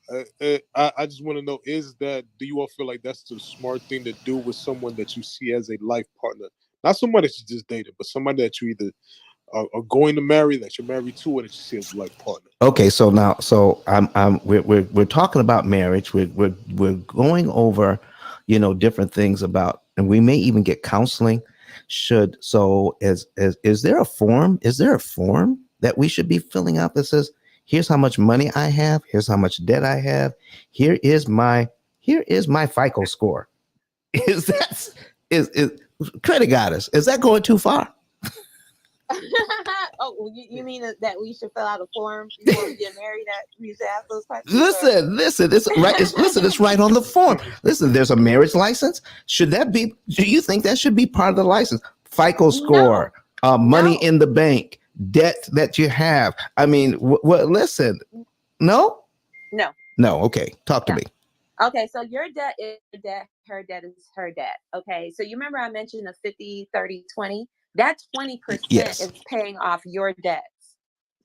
I just want to know, do you all feel like that's the smart thing to do with someone that you see as a life partner? Not somebody that you just dated, but somebody that you either are going to marry, that you're married to, or that you see as a life partner. Okay, so now, we're talking about marriage. We're going over, different things about, and we may even get counseling. Is there a form? Is there a form that we should be filling out that says, here's how much money I have, here's how much debt I have, here is my FICO score? Is Credit Goddess, is that going too far? Oh, you mean that we should fill out a form before we get married? That we should ask those questions. Listen, it's right. It's right on the form. Listen, there's a marriage license. Do you think that should be part of the license? FICO score, money in the bank, debt that you have. I mean, listen, no. Okay, talk to me. Okay, so your debt is your debt, her debt is her debt. Okay, so you remember I mentioned the 50, 30, 20? That 20% is paying off your debts.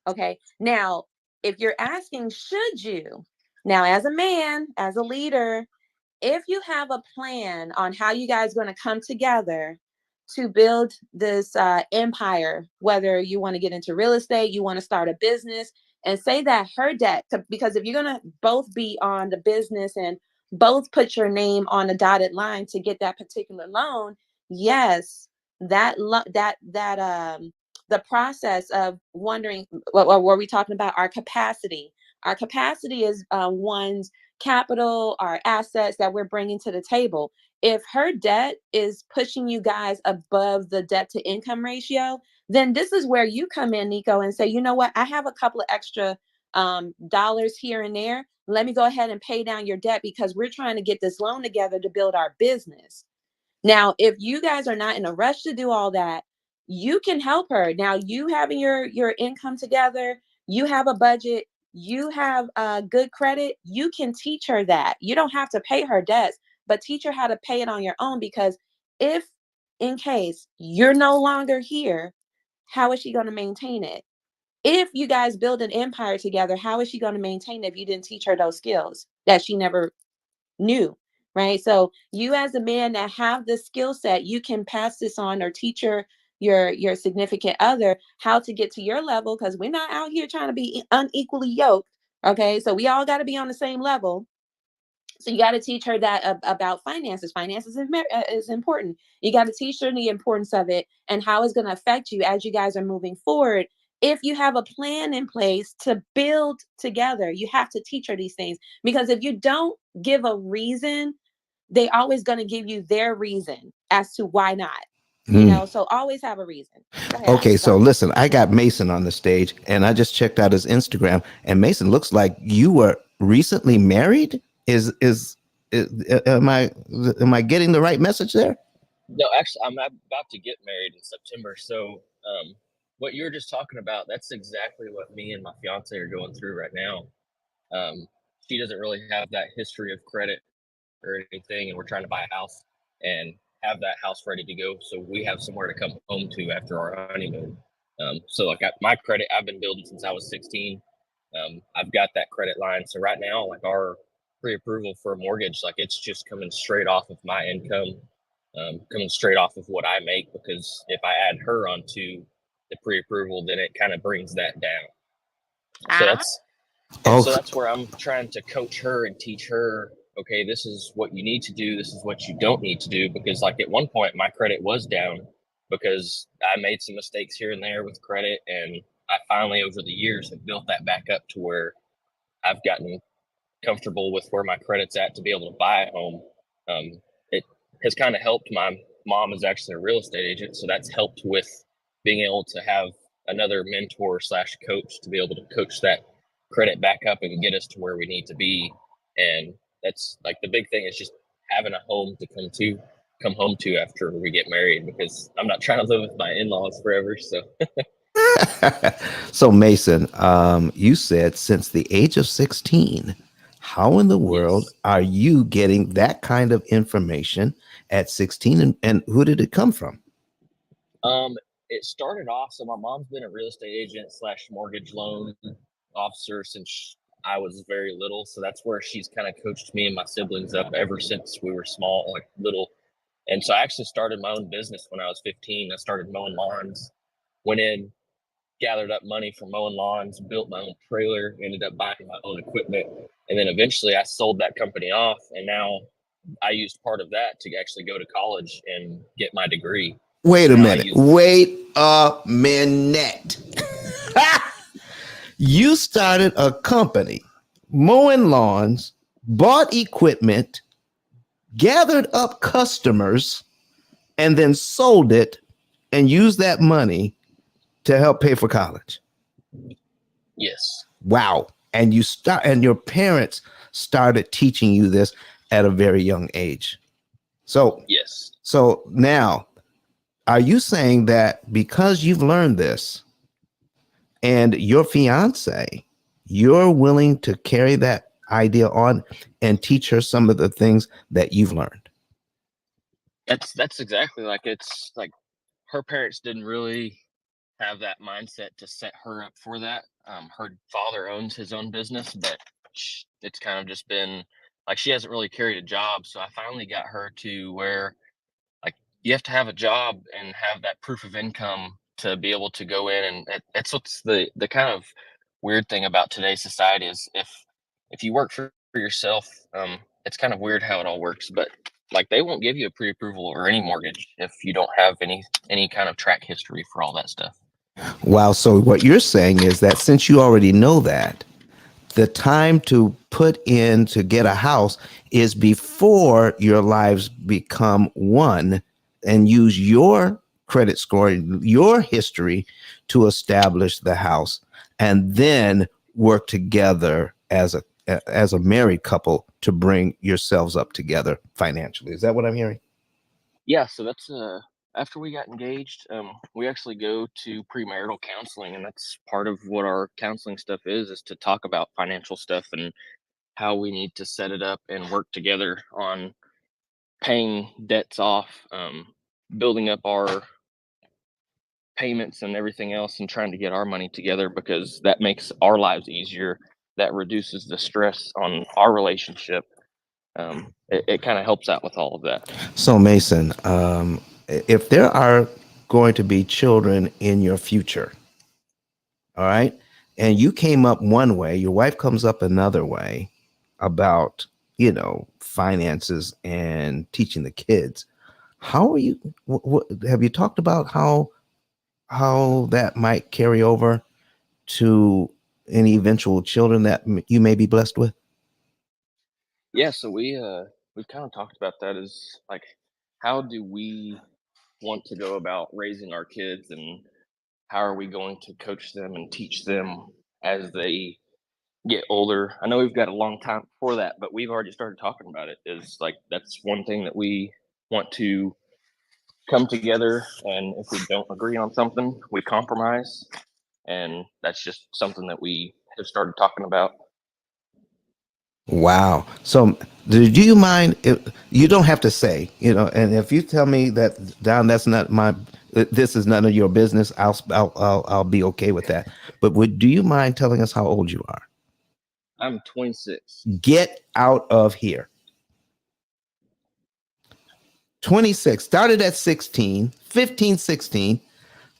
Okay, now, if you're asking, should you? Now, as a man, as a leader, if you have a plan on how you guys are going to come together to build this empire, whether you want to get into real estate, you want to start a business, and say that her debt, because if you're going to both be on the business and both put your name on a dotted line to get that particular loan, yes, the process of wondering what were we talking about? Our capacity. Our capacity is one's capital, our assets that we're bringing to the table. If her debt is pushing you guys above the debt to income ratio, then this is where you come in, Nico, and say, you know what? I have a couple of extra dollars here and there. Let me go ahead and pay down your debt because we're trying to get this loan together to build our business. Now, if you guys are not in a rush to do all that, you can help her. Now, you having your income together, you have a budget, you have good credit, you can teach her that. You don't have to pay her debts, but teach her how to pay it on your own, because if in case you're no longer here, how is she going to maintain it? If you guys build an empire together, how is she going to maintain it if you didn't teach her those skills that she never knew? Right? So you, as a man that have the skill set, you can pass this on or teach your significant other how to get to your level, because we're not out here trying to be unequally yoked. Okay, so we all got to be on the same level. So you got to teach her that about finances. Finances is important. You got to teach her the importance of it and how it's going to affect you as you guys are moving forward. If you have a plan in place to build together, you have to teach her these things, because if you don't give a reason, they always going to give you their reason as to why not. You know, so always have a reason. Go ahead. Okay, so listen, I got Mason on the stage, and I just checked out his Instagram, and Mason looks like you were recently married. Is am I getting the right message there? No, actually, I'm about to get married in September. So, what you were just talking about, that's exactly what me and my fiance are going through right now. She doesn't really have that history of credit or anything, and we're trying to buy a house and have that house ready to go, so we have somewhere to come home to after our honeymoon. So, like my credit, I've been building since I was 16. I've got that credit line. So right now, like our pre-approval for a mortgage, like it's just coming straight off of my income, coming straight off of what I make. Because if I add her onto the pre-approval, then it kind of brings that down. So that's where I'm trying to coach her and teach her, okay, this is what you need to do, this is what you don't need to do. Because like at one point my credit was down because I made some mistakes here and there with credit, and I finally over the years have built that back up to where I've gotten comfortable with where my credit's at to be able to buy a home. It has kind of helped. My mom is actually a real estate agent, so that's helped with being able to have another mentor slash coach to be able to coach that credit back up and get us to where we need to be. And that's like the big thing is just having a home to come home to after we get married, because I'm not trying to live with my in-laws forever. So So Mason, you said since the age of 16. How in the world yes. are you getting that kind of information at 16, and who did it come from? It started off, so my mom's been a real estate agent slash mortgage loan officer since I was very little. So that's where she's kind of coached me and my siblings up ever since we were small, like little. And so I actually started my own business when I was 15. I started mowing lawns, went in, gathered up money for mowing lawns, built my own trailer, ended up buying my own equipment. And then eventually I sold that company off. And now I used part of that to actually go to college and get my degree. Wait So a now I minute. use Wait a minute. You started a company mowing lawns, bought equipment, gathered up customers, and then sold it and used that money to help pay for college. yes. Wow. And your parents started teaching you this at a very young age. So Yes. so now, are you saying that because you've learned this and your fiance, you're willing to carry that idea on and teach her some of the things that you've learned? That's exactly, like, it's like her parents didn't really have that mindset to set her up for that. Her father owns his own business, but much. It's kind of just been like she hasn't really carried a job. So I finally got her to where like you have to have a job and have that proof of income to be able to go in, and that's what's the kind of weird thing about today's society is if you work for yourself, it's kind of weird how it all works, but like they won't give you a pre-approval or any mortgage if you don't have any kind of track history for all that stuff. Wow. So what you're saying is that since you already know that, the time to put in to get a house is before your lives become one, and use your credit score, your history to establish the house, and then work together as a married couple to bring yourselves up together financially. Is that what I'm hearing? Yeah, so that's after we got engaged, we actually go to premarital counseling, and that's part of what our counseling stuff is to talk about financial stuff and how we need to set it up and work together on paying debts off, building up our payments and everything else, and trying to get our money together because that makes our lives easier. That reduces the stress on our relationship. It kind of helps out with all of that. So Mason, if there are going to be children in your future, all right, and you came up one way, your wife comes up another way about, finances and teaching the kids, how are you, have you talked about how that might carry over to any eventual children that you may be blessed with? Yeah, so we've kind of talked about that as like how do we want to go about raising our kids, and how are we going to coach them and teach them as they get older. I know we've got a long time before that, but we've already started talking about it. Is like that's one thing that we want to come together, and if we don't agree on something, we compromise, and that's just something that we have started talking about. Wow. So do you mind if you don't have to say, and if you tell me that, Don, that's not this is none of your business, I'll be okay with that. But do you mind telling us how old you are? I'm 26. Get out of here. 26, started at 16, 15, 16,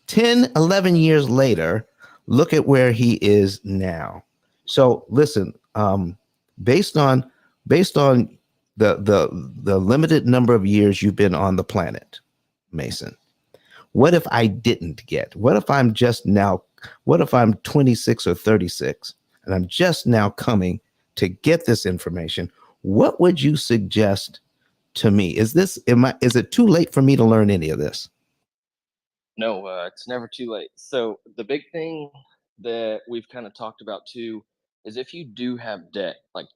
10, 11 years later, look at where he is now. So listen, based on the limited number of years you've been on the planet, Mason, what if I didn't get? What if I'm 26 or 36 and I'm just now coming to get this information? What would you suggest to me? Is it too late for me to learn any of this? No, it's never too late. So the big thing that we've kind of talked about too is if you do have debt, like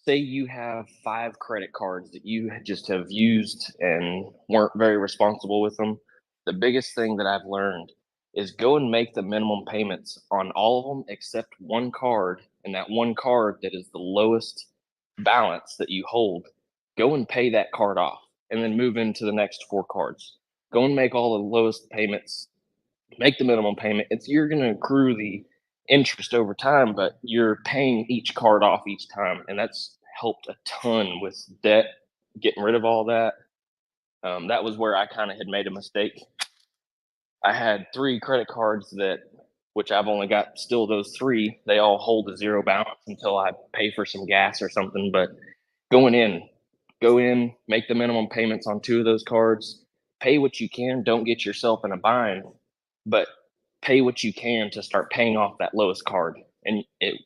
say you have 5 credit cards that you just have used and weren't very responsible with them, the biggest thing that I've learned is go and make the minimum payments on all of them except one card, and that one card that is the lowest balance that you hold, go and pay that card off and then move into the next 4 cards. Go and make all the lowest payments, make the minimum payment. You're going to accrue the interest over time, but you're paying each card off each time, and that's helped a ton with debt, getting rid of all that. That was where I kind of had made a mistake. I had 3 credit cards which I've only got still those 3. They all hold a 0 balance until I pay for some gas or something. But going in, go in, make the minimum payments on 2 of those cards, pay what you can. Don't get yourself in a bind, but pay what you can to start paying off that lowest card. And it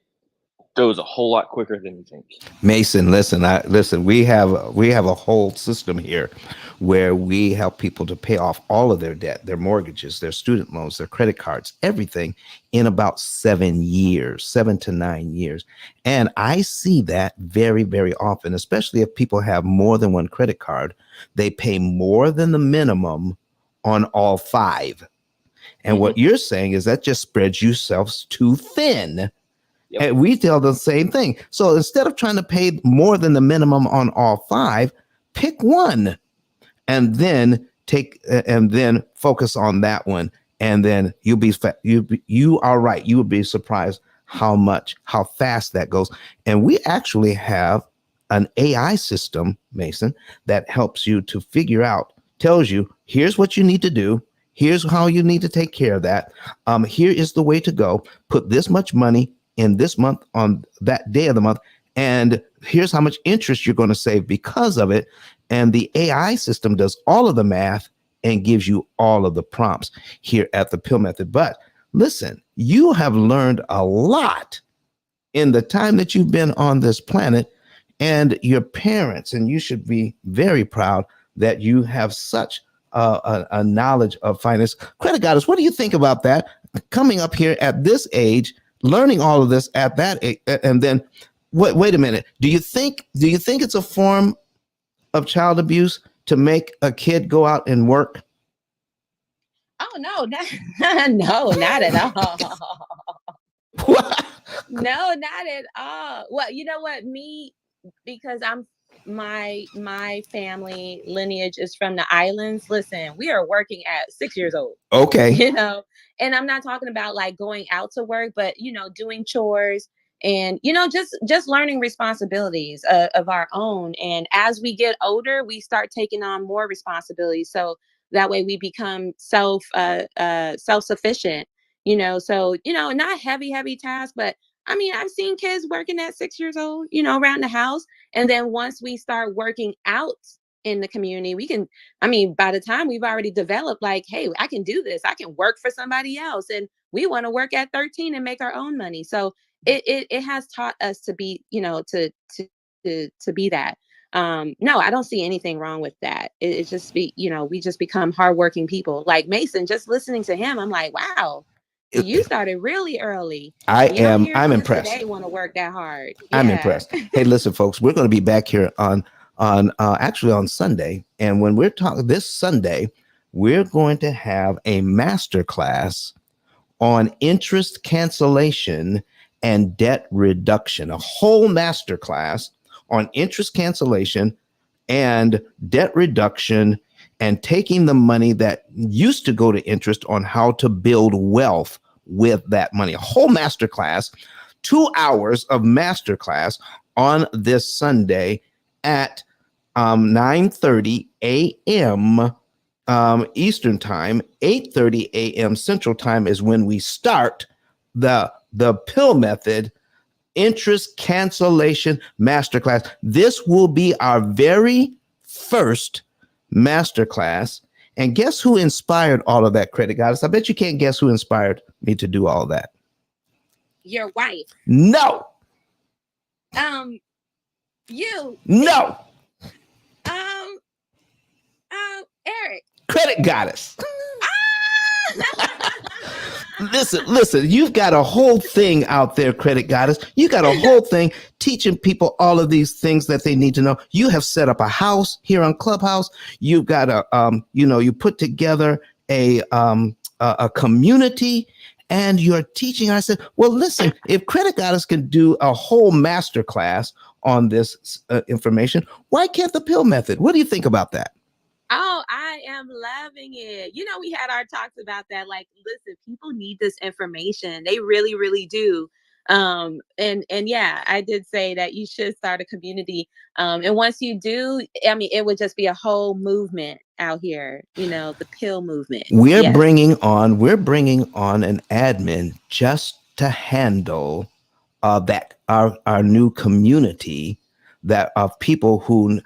goes a whole lot quicker than you think. Mason, listen. We have a whole system here where we help people to pay off all of their debt, their mortgages, their student loans, their credit cards, everything in about 7 years, 7 to 9 years. And I see that very, very often, especially if people have more than one credit card. They pay more than the minimum on all 5. And what you're saying is that just spreads yourselves too thin. Yep. And we tell the same thing. So instead of trying to pay more than the minimum on all 5, pick one and then focus on that one. And then you are right. You would be surprised how fast that goes. And we actually have an AI system, Mason, that helps you to figure out, tells you, here's what you need to do. Here's how you need to take care of that. Here is the way to go. Put this much money in this month on that day of the month. And here's how much interest you're going to save because of it. And the AI system does all of the math and gives you all of the prompts here at the P.I.L.L method. But listen, you have learned a lot in the time that you've been on this planet, and your parents, and you should be very proud that you have such a knowledge of finance. Credit Goddess, what do you think about that? Coming up here at this age, learning all of this at that age, and then wait a minute. Do you think it's a form of child abuse to make a kid go out and work? Oh no, no, not at all. No, not at all. Well, you know what? Because my family lineage is from the islands. Listen, we are working at 6 years old. Okay. You know, and I'm not talking about like going out to work, but doing chores and just learning responsibilities of our own. And as we get older, we start taking on more responsibilities. So that way we become self-sufficient. So not heavy task, but I mean, I've seen kids working at 6 years old, around the house. And then once we start working out in the community, by the time we've already developed, like, hey, I can do this. I can work for somebody else. And we want to work at 13 and make our own money. So it has taught us to be, to be that. No, I don't see anything wrong with that. It's just we just become hardworking people. Like Mason, just listening to him, I'm like, wow. You started really early. I'm impressed. Today want to work that hard. I'm impressed. Hey, listen, folks, we're going to be back here on actually on Sunday, and when we're talking this Sunday, we're going to have a master class on interest cancellation and debt reduction. A whole master class on interest cancellation and debt reduction, and taking the money that used to go to interest on how to build wealth with that money. A whole masterclass, 2 hours of masterclass on this Sunday at 9:30 a.m. Eastern time, 8:30 a.m. Central time is when we start the P.I.L.L method interest cancellation masterclass. This will be our very first masterclass. And guess who inspired all of that, Credit Goddess? I bet you can't guess who inspired me to do all that. Your wife. No. You. No. Eric. Credit Goddess. Listen, you've got a whole thing out there, Credit Goddess. You got a whole thing teaching people all of these things that they need to know. You have set up a house here on Clubhouse. You've got you put together a community, and you're teaching. I said, well, listen, if Credit Goddess can do a whole master class on this information, why can't the P.I.L.L method? What do you think about that? Oh, I am loving it. We had our talks about that. Like, listen, people need this information. They really, really do. And yeah, I did say that you should start a community. And once you do, I mean, it would just be a whole movement out here, the P.I.L.L movement. We're bringing on an admin just to handle that our new community that of people who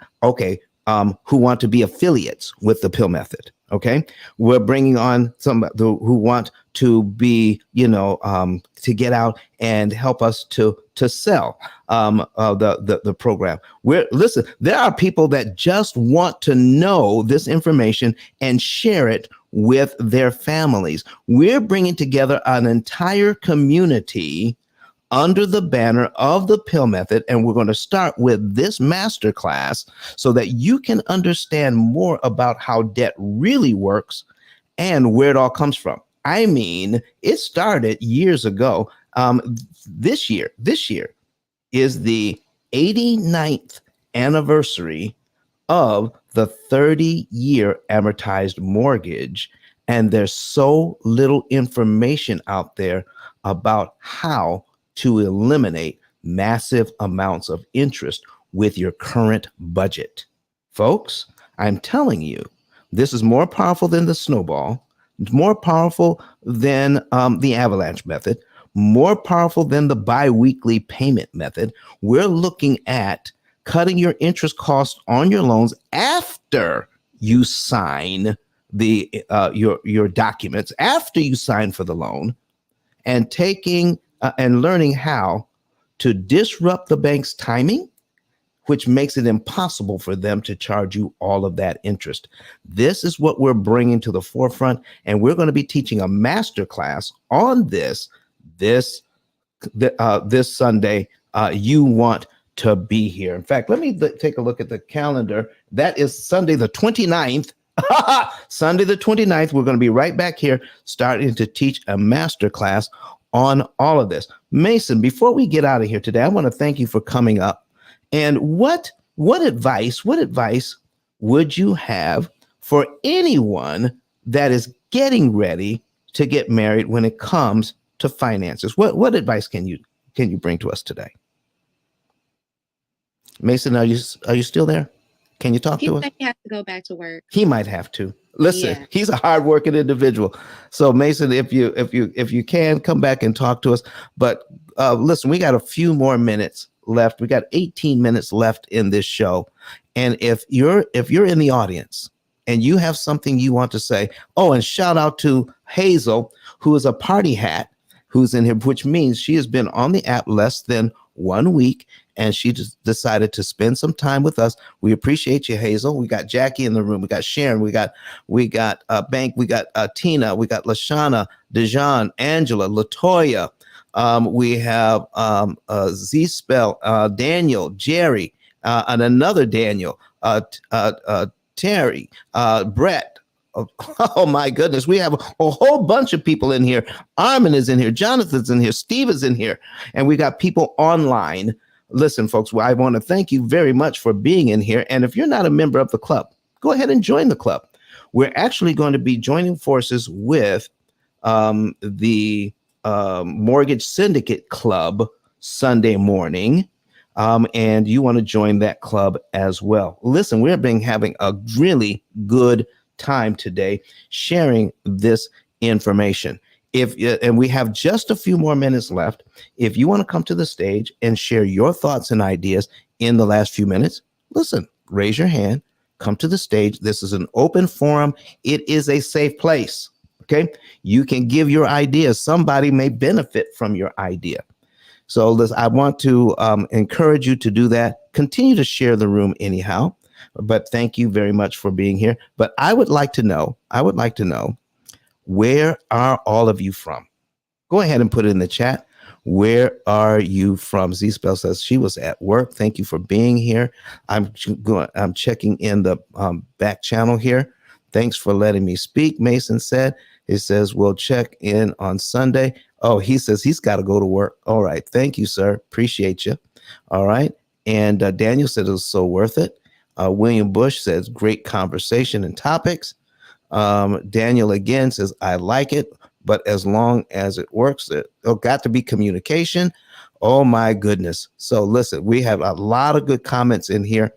want to be affiliates with the P.I.L.L method. Okay, we're bringing on some who want to be, to get out and help us to sell the program. Listen, there are people that just want to know this information and share it with their families. We're bringing together an entire community under the banner of the P.I.L.L method, and we're going to start with this masterclass so that you can understand more about how debt really works and where it all comes from. I mean, it started years ago. This year is the 89th anniversary of the 30-year amortized mortgage, and there's so little information out there about how to eliminate massive amounts of interest with your current budget. Folks, I'm telling you, this is more powerful than the snowball, more powerful than the avalanche method, more powerful than the biweekly payment method. We're looking at cutting your interest costs on your loans after you sign the your documents, after you sign for the loan, and taking and learning how to disrupt the bank's timing, which makes it impossible for them to charge you all of that interest. This is what we're bringing to the forefront, and we're going to be teaching a master class on this this Sunday. You want to be here. In fact, let me take a look at the calendar. That is Sunday the 29th. Sunday the 29th, we're going to be right back here starting to teach a master class on all of this. Mason, before we get out of here today, I want to thank you for coming up. And what advice would you have for anyone that is getting ready to get married when it comes to finances? What advice can you bring to us today? Mason, are you still there? Can you talk to us? He has to go back to work. He might have to. Listen, Yeah. He's a hardworking individual. So Mason, if you can come back and talk to us, but listen, we got a few more minutes left. We got 18 minutes left in this show, and if you're in the audience and you have something you want to say, and shout out to Hazel, who is a party hat, who's in here, which means she has been on the app less than 1 week, and she just decided to spend some time with us. We appreciate you, Hazel. We got Jackie in the room. We got Sharon. We got Bank. We got Tina. We got Lashana, Dejan, Angela, Latoya. We have Z-Spell, Daniel, Jerry, and another Daniel, Terry, Brett. Oh my goodness, we have a whole bunch of people in here. Armin is in here, Jonathan's in here, Steve is in here, and we got people online. Listen, folks, I want to thank you very much for being in here. And if you're not a member of the club, go ahead and join the club. We're actually going to be joining forces with the Mortgage Syndicate Club Sunday morning. And you want to join that club as well. Listen, we're having a really good time today sharing this information. And we have just a few more minutes left. If you want to come to the stage and share your thoughts and ideas in the last few minutes, listen, raise your hand, come to the stage. This is an open forum. It is a safe place. Okay. You can give your ideas. Somebody may benefit from your idea. So listen, I want to encourage you to do that. Continue to share the room anyhow. But thank you very much for being here. But I would like to know, where are all of you from? Go ahead and put it in the chat. Where are you from? Z-Spell says she was at work. Thank you for being here. I'm checking in the back channel here. Thanks for letting me speak. Mason said, it says, we'll check in on Sunday. Oh, he says he's got to go to work. All right. Thank you, sir. Appreciate you. All right. And Daniel said it was so worth it. William Bush says, great conversation and topics. Daniel again says, I like it, but as long as it works, it got to be communication. Oh my goodness. So listen, we have a lot of good comments in here.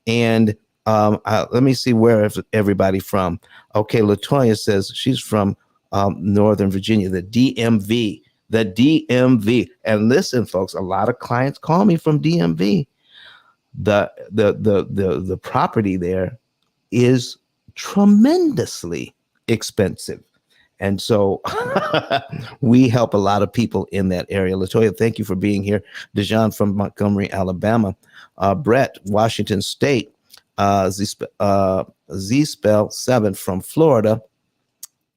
And let me see where everybody from. Okay, Latoya says she's from Northern Virginia, the DMV. And listen, folks, a lot of clients call me from DMV. The property there is tremendously expensive. And so we help a lot of people in that area. Latoya, thank you for being here. Dejan from Montgomery, Alabama. Brett, Washington State. Z-Spell 7 from Florida.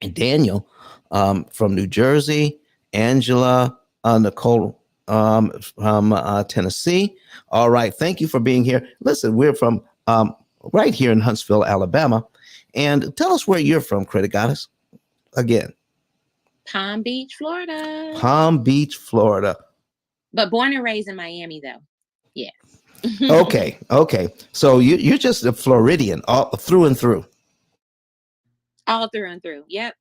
And Daniel from New Jersey. Angela, Nicole from Tennessee. All right. Thank you for being here. Listen, we're from right here in Huntsville, Alabama. And tell us where you're from, Credit Goddess. Again. Palm Beach, Florida. Palm Beach, Florida. But born and raised in Miami, though. Yes. Okay. So you're just a Floridian all through and through. All through and through. Yep.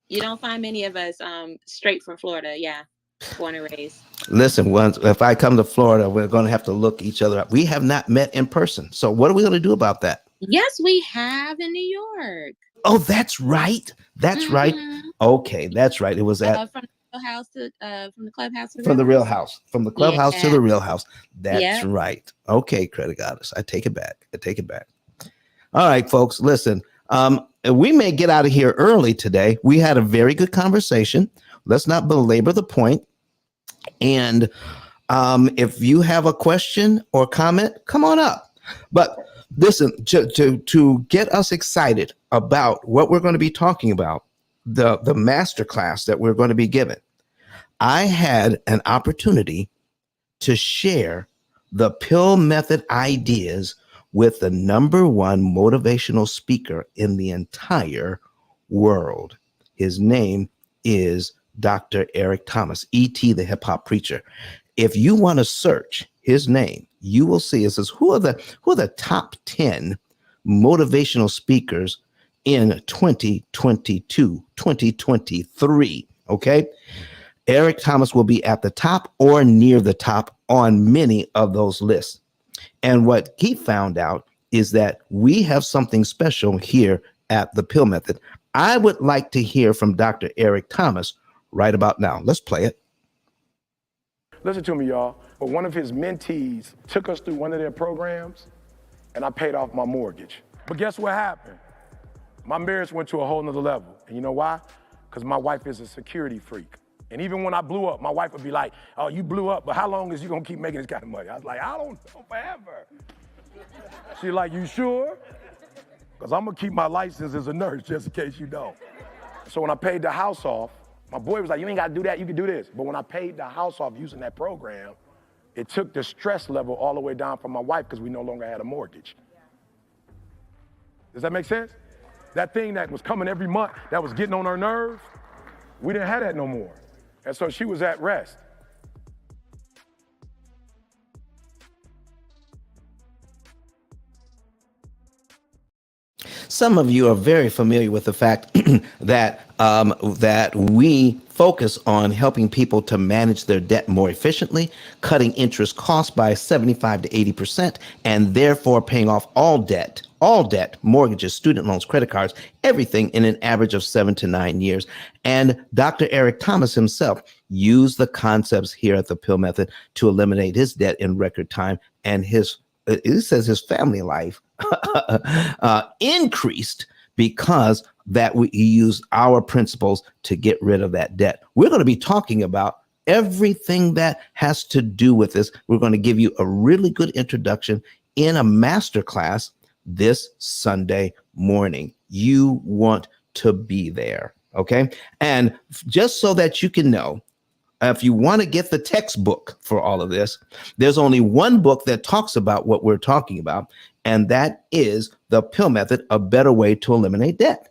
You don't find many of us straight from Florida. Yeah. Born and raised. Listen, once if I come to Florida, we're going to have to look each other up. We have not met in person. So what are we going to do about that? Yes, we have in New York. Oh, that's right. That's right. Okay, that's right. It was at from the house to from the clubhouse to from the Real House, from the clubhouse to Yeah. the Real House. That's Yep. right. Okay, Credit Goddess. I take it back. I take it back. All right, folks, listen. We may get out of here early today. We had a very good conversation. Let's not belabor the point. And if you have a question or comment, come on up. But listen, to get us excited about what we're going to be talking about, the masterclass that we're going to be given, I had an opportunity to share the P.I.L.L method ideas with the #1 motivational speaker in the entire world. His name is Dr. Eric Thomas, E.T. the hip hop preacher. If you want to search his name, you will see it says who are the top 10 motivational speakers in 2022, 2023. Okay. Eric Thomas will be at the top or near the top on many of those lists. And what he found out is that we have something special here at the P.I.L.L method. I would like to hear from Dr. Eric Thomas right about now. Let's play it. Listen to me, y'all. But one of his mentees took us through one of their programs, and I paid off my mortgage. But guess what happened? My marriage went to a whole nother level. And you know why? Because my wife is a security freak. And even when I blew up, my wife would be like, oh, you blew up, but how long is you gonna keep making this kind of money? I was like, I don't know, forever. She's like, you sure? Because I'm gonna keep my license as a nurse just in case you don't. So when I paid the house off, my boy was like, you ain't gotta do that, you can do this. But when I paid the house off using that program, it took the stress level all the way down for my wife because we no longer had a mortgage. Does that make sense? That thing that was coming every month, that was getting on her nerves, we didn't have that no more. And so she was at rest. Some of you are very familiar with the fact that we focus on helping people to manage their debt more efficiently, cutting interest costs by 75 to 80%, and therefore paying off all debt, mortgages, student loans, credit cards, everything in an average of 7 to 9 years. And Dr. Eric Thomas himself used the concepts here at the P.I.L.L method to eliminate his debt in record time, and it says his family life increased because that we used our principles to get rid of that debt. We're going to be talking about everything that has to do with this. We're going to give you a really good introduction in a masterclass this Sunday morning. You want to be there, okay? And just so that you can know, if you want to get the textbook for all of this, there's only one book that talks about what we're talking about, and that is The P.I.L.L Method, A Better Way to Eliminate Debt.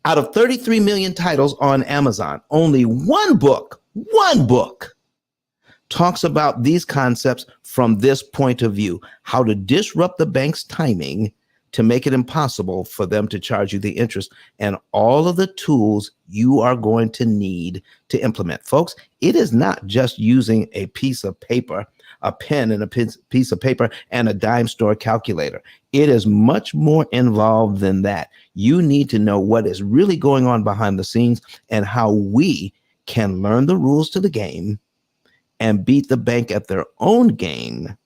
Out of 33 million titles on Amazon, only one book talks about these concepts from this point of view, how to disrupt the bank's timing to make it impossible for them to charge you the interest, and all of the tools you are going to need to implement. Folks, it is not just using a piece of paper, a pen and a piece of paper and a dime store calculator. It is much more involved than that. You need to know what is really going on behind the scenes and how we can learn the rules to the game and beat the bank at their own game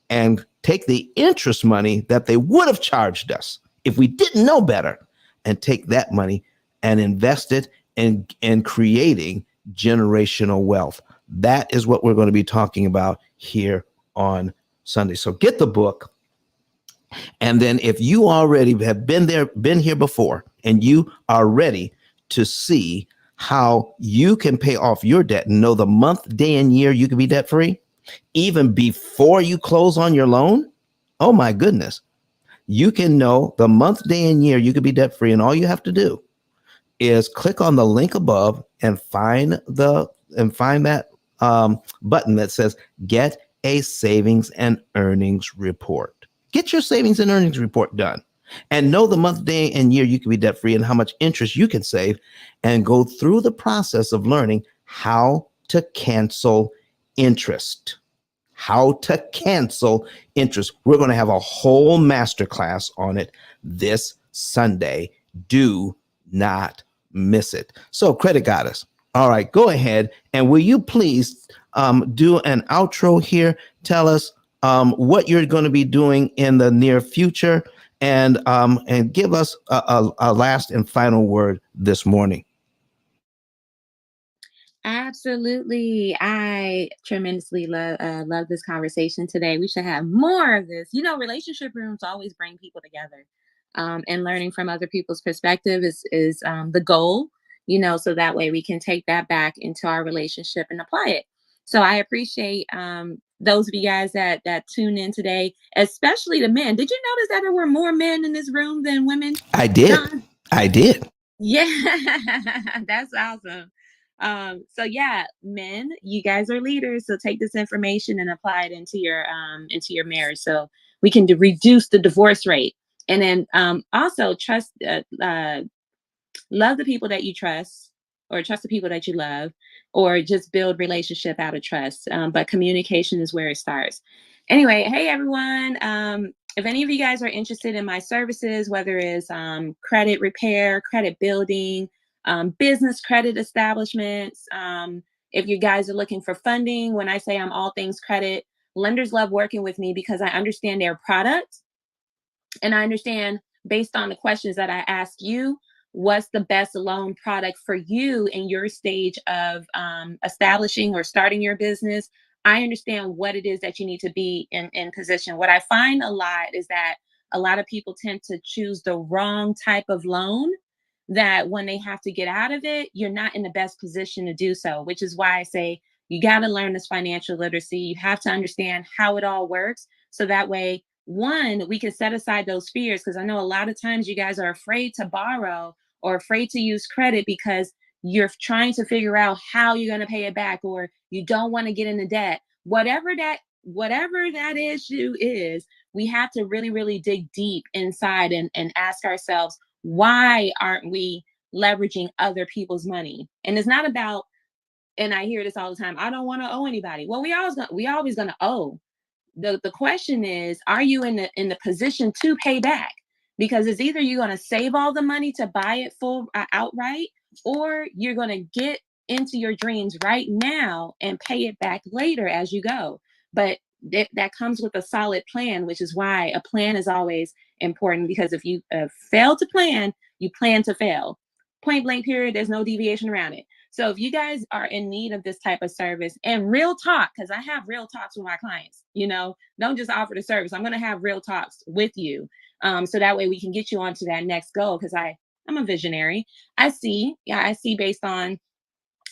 and take the interest money that they would have charged us if we didn't know better, and take that money and invest it in creating generational wealth. That is what we're going to be talking about here on Sunday. So get the book. And then if you already have been here before, and you are ready to see how you can pay off your debt and know the month, day, and year you can be debt free, even before you close on your loan, oh my goodness, you can know the month, day, and year you could be debt free. And all you have to do is click on the link above and find that button that says get a savings and earnings report. Get your savings and earnings report done and know the month, day, and year you can be debt free and how much interest you can save, and go through the process of learning how to cancel interest. How to cancel interest. We're going to have a whole masterclass on it this Sunday. Do not miss it. So, Credit Goddess, all right, go ahead and will you please do an outro here? Tell us what you're going to be doing in the near future, and give us a last and final word this morning. Absolutely. I tremendously love this conversation today. We should have more of this. Relationship rooms always bring people together. And learning from other people's perspective is the goal, so that way we can take that back into our relationship and apply it. So I appreciate those of you guys that tune in today, especially the men. Did you notice that there were more men in this room than women? I did. John? I did. Yeah, that's awesome. So yeah, men, you guys are leaders. So take this information and apply it into your marriage, so we can reduce the divorce rate. And then also trust, love the people that you trust, or trust the people that you love, or just build relationship out of trust. But communication is where it starts. Anyway, hey everyone. If any of you guys are interested in my services, whether it's credit repair, credit building, business credit establishments, if you guys are looking for funding, when I say I'm all things credit, lenders love working with me because I understand their product, and I understand, based on the questions that I ask you, what's the best loan product for you in your stage of establishing or starting your business. I understand what it is that you need to be in position. What I find a lot is that a lot of people tend to choose the wrong type of loan, that when they have to get out of it, you're not in the best position to do so, which is why I say you got to learn this financial literacy. You have to understand how it all works. So that way, one, we can set aside those fears, because I know a lot of times you guys are afraid to borrow or afraid to use credit because you're trying to figure out how you're going to pay it back, or you don't want to get into debt. Whatever that issue is, we have to really, really dig deep inside and ask ourselves, why aren't we leveraging other people's money? And it's not about, and I hear this all the time, I don't want to owe anybody. Well, we always gonna owe. The question is, are you in the position to pay back? Because it's either you're going to save all the money to buy it full outright, or you're going to get into your dreams right now and pay it back later as you go. But that comes with a solid plan, which is why a plan is always important, because if you fail to plan, you plan to fail. Point blank period. There's no deviation around it. So if you guys are in need of this type of service, and real talk, because I have real talks with my clients, don't just offer the service. I'm going to have real talks with you. So that way we can get you onto that next goal. Because I'm a visionary. I see based on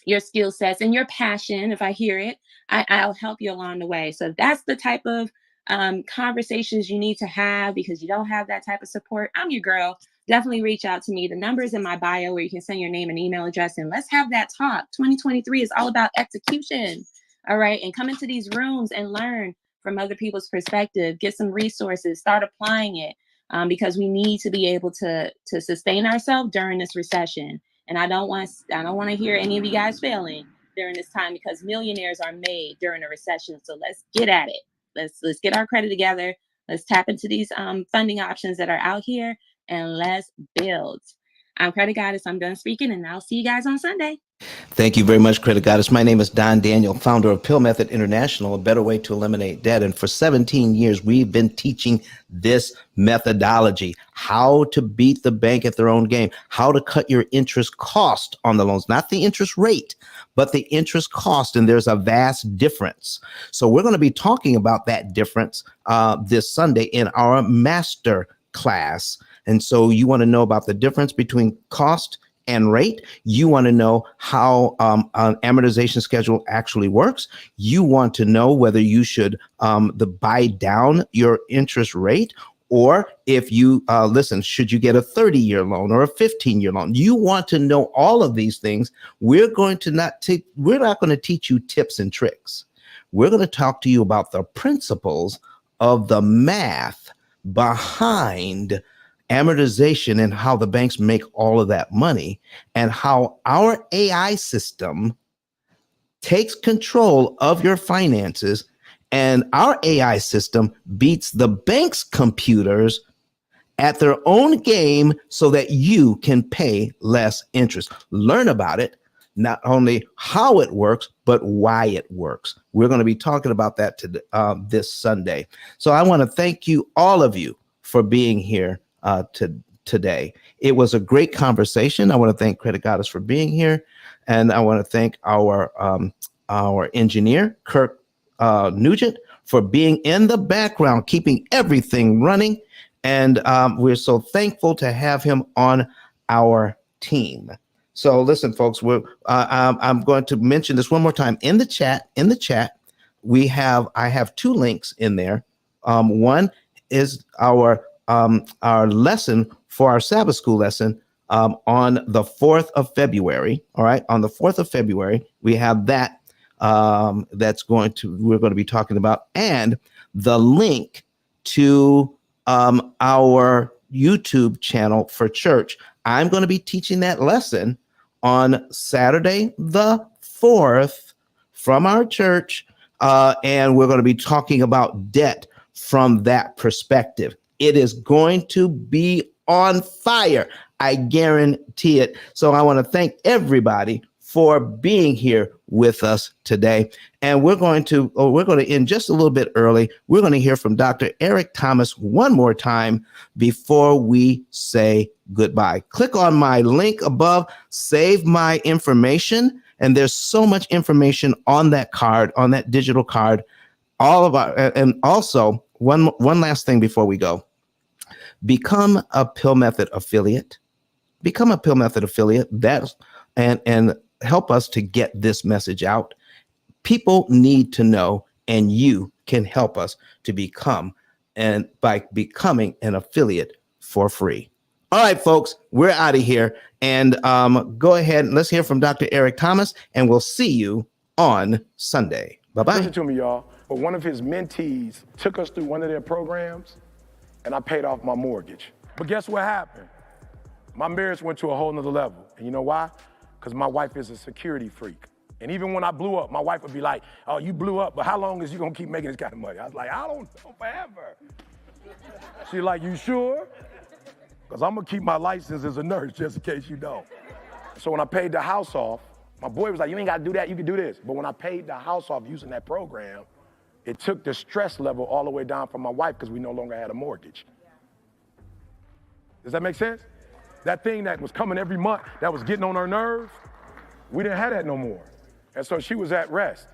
your skill sets and your passion. If I hear it, I'll help you along the way. So that's the type of conversations you need to have, because you don't have that type of support. I'm your girl. Definitely reach out to me. The number is in my bio, where you can send your name and email address, and let's have that talk. 2023 is all about execution. All right. And come into these rooms and learn from other people's perspective, get some resources, start applying it, because we need to be able to sustain ourselves during this recession. And I don't want to hear any of you guys failing during this time, because millionaires are made during a recession. So let's get at it. Let's get our credit together. Let's tap into these funding options that are out here, and let's build. I'm Credit Goddess. I'm done speaking, and I'll see you guys on Sunday. Thank you very much, Credit Goddess. My name is Don Daniel, founder of P.I.L.L Method International, a better way to eliminate debt. And for 17 years, we've been teaching this methodology, how to beat the bank at their own game, how to cut your interest cost on the loans, not the interest rate, but the interest cost. And there's a vast difference. So we're going to be talking about that difference this Sunday in our master class. And so you want to know about the difference between cost and rate. You want to know how an amortization schedule actually works. You want to know whether you should buy down your interest rate, or if you should you get a 30-year loan or a 15-year loan? You want to know all of these things. We're not going to teach you tips and tricks. We're going to talk to you about the principles of the math behind amortization and how the banks make all of that money, and how our AI system takes control of your finances, and our AI system beats the bank's computers at their own game so that you can pay less interest. Learn about it, not only how it works, but why it works. We're going to be talking about that this Sunday. So I want to thank you, all of you, for being here today. It was a great conversation. I want to thank Credit Goddess for being here. And I want to thank our engineer, Kirk Nugent, for being in the background, keeping everything running. And we're so thankful to have him on our team. So listen, folks, I'm going to mention this one more time in the chat. In the chat, I have two links in there. One is our lesson for our Sabbath school lesson on the 4th of February. All right, on the 4th of February, we have that. We're going to be talking about, and the link to our YouTube channel for church. I'm going to be teaching that lesson on Saturday the 4th from our church, and we're going to be talking about debt from that perspective. It is going to be on fire. I guarantee it. So I want to thank everybody for being here with us today. And we're going to end just a little bit early. We're going to hear from Dr. Eric Thomas one more time before we say goodbye. Click on my link above, save my information. And there's so much information on that card, on that digital card, and also one last thing before we go. Become a P.I.L.L Method affiliate. Become a P.I.L.L Method affiliate. And help us to get this message out. People need to know, and you can help us to become, and by becoming an affiliate for free. All right, folks, we're out of here. And go ahead and let's hear from Dr. Eric Thomas, and we'll see you on Sunday. Bye-bye. Listen to me, y'all. But one of his mentees took us through one of their programs, and I paid off my mortgage. But guess what happened? My marriage went to a whole nother level. And you know why? Because my wife is a security freak. And even when I blew up, my wife would be like, oh, you blew up, but how long is you gonna keep making this kind of money? I was like, I don't know, forever. She's like, you sure? Because I'm gonna keep my license as a nurse just in case you don't. So when I paid the house off, my boy was like, you ain't gotta do that, you can do this. But when I paid the house off using that program, it took the stress level all the way down for my wife because we no longer had a mortgage. Does that make sense? That thing that was coming every month, that was getting on her nerves, we didn't have that no more. And so she was at rest.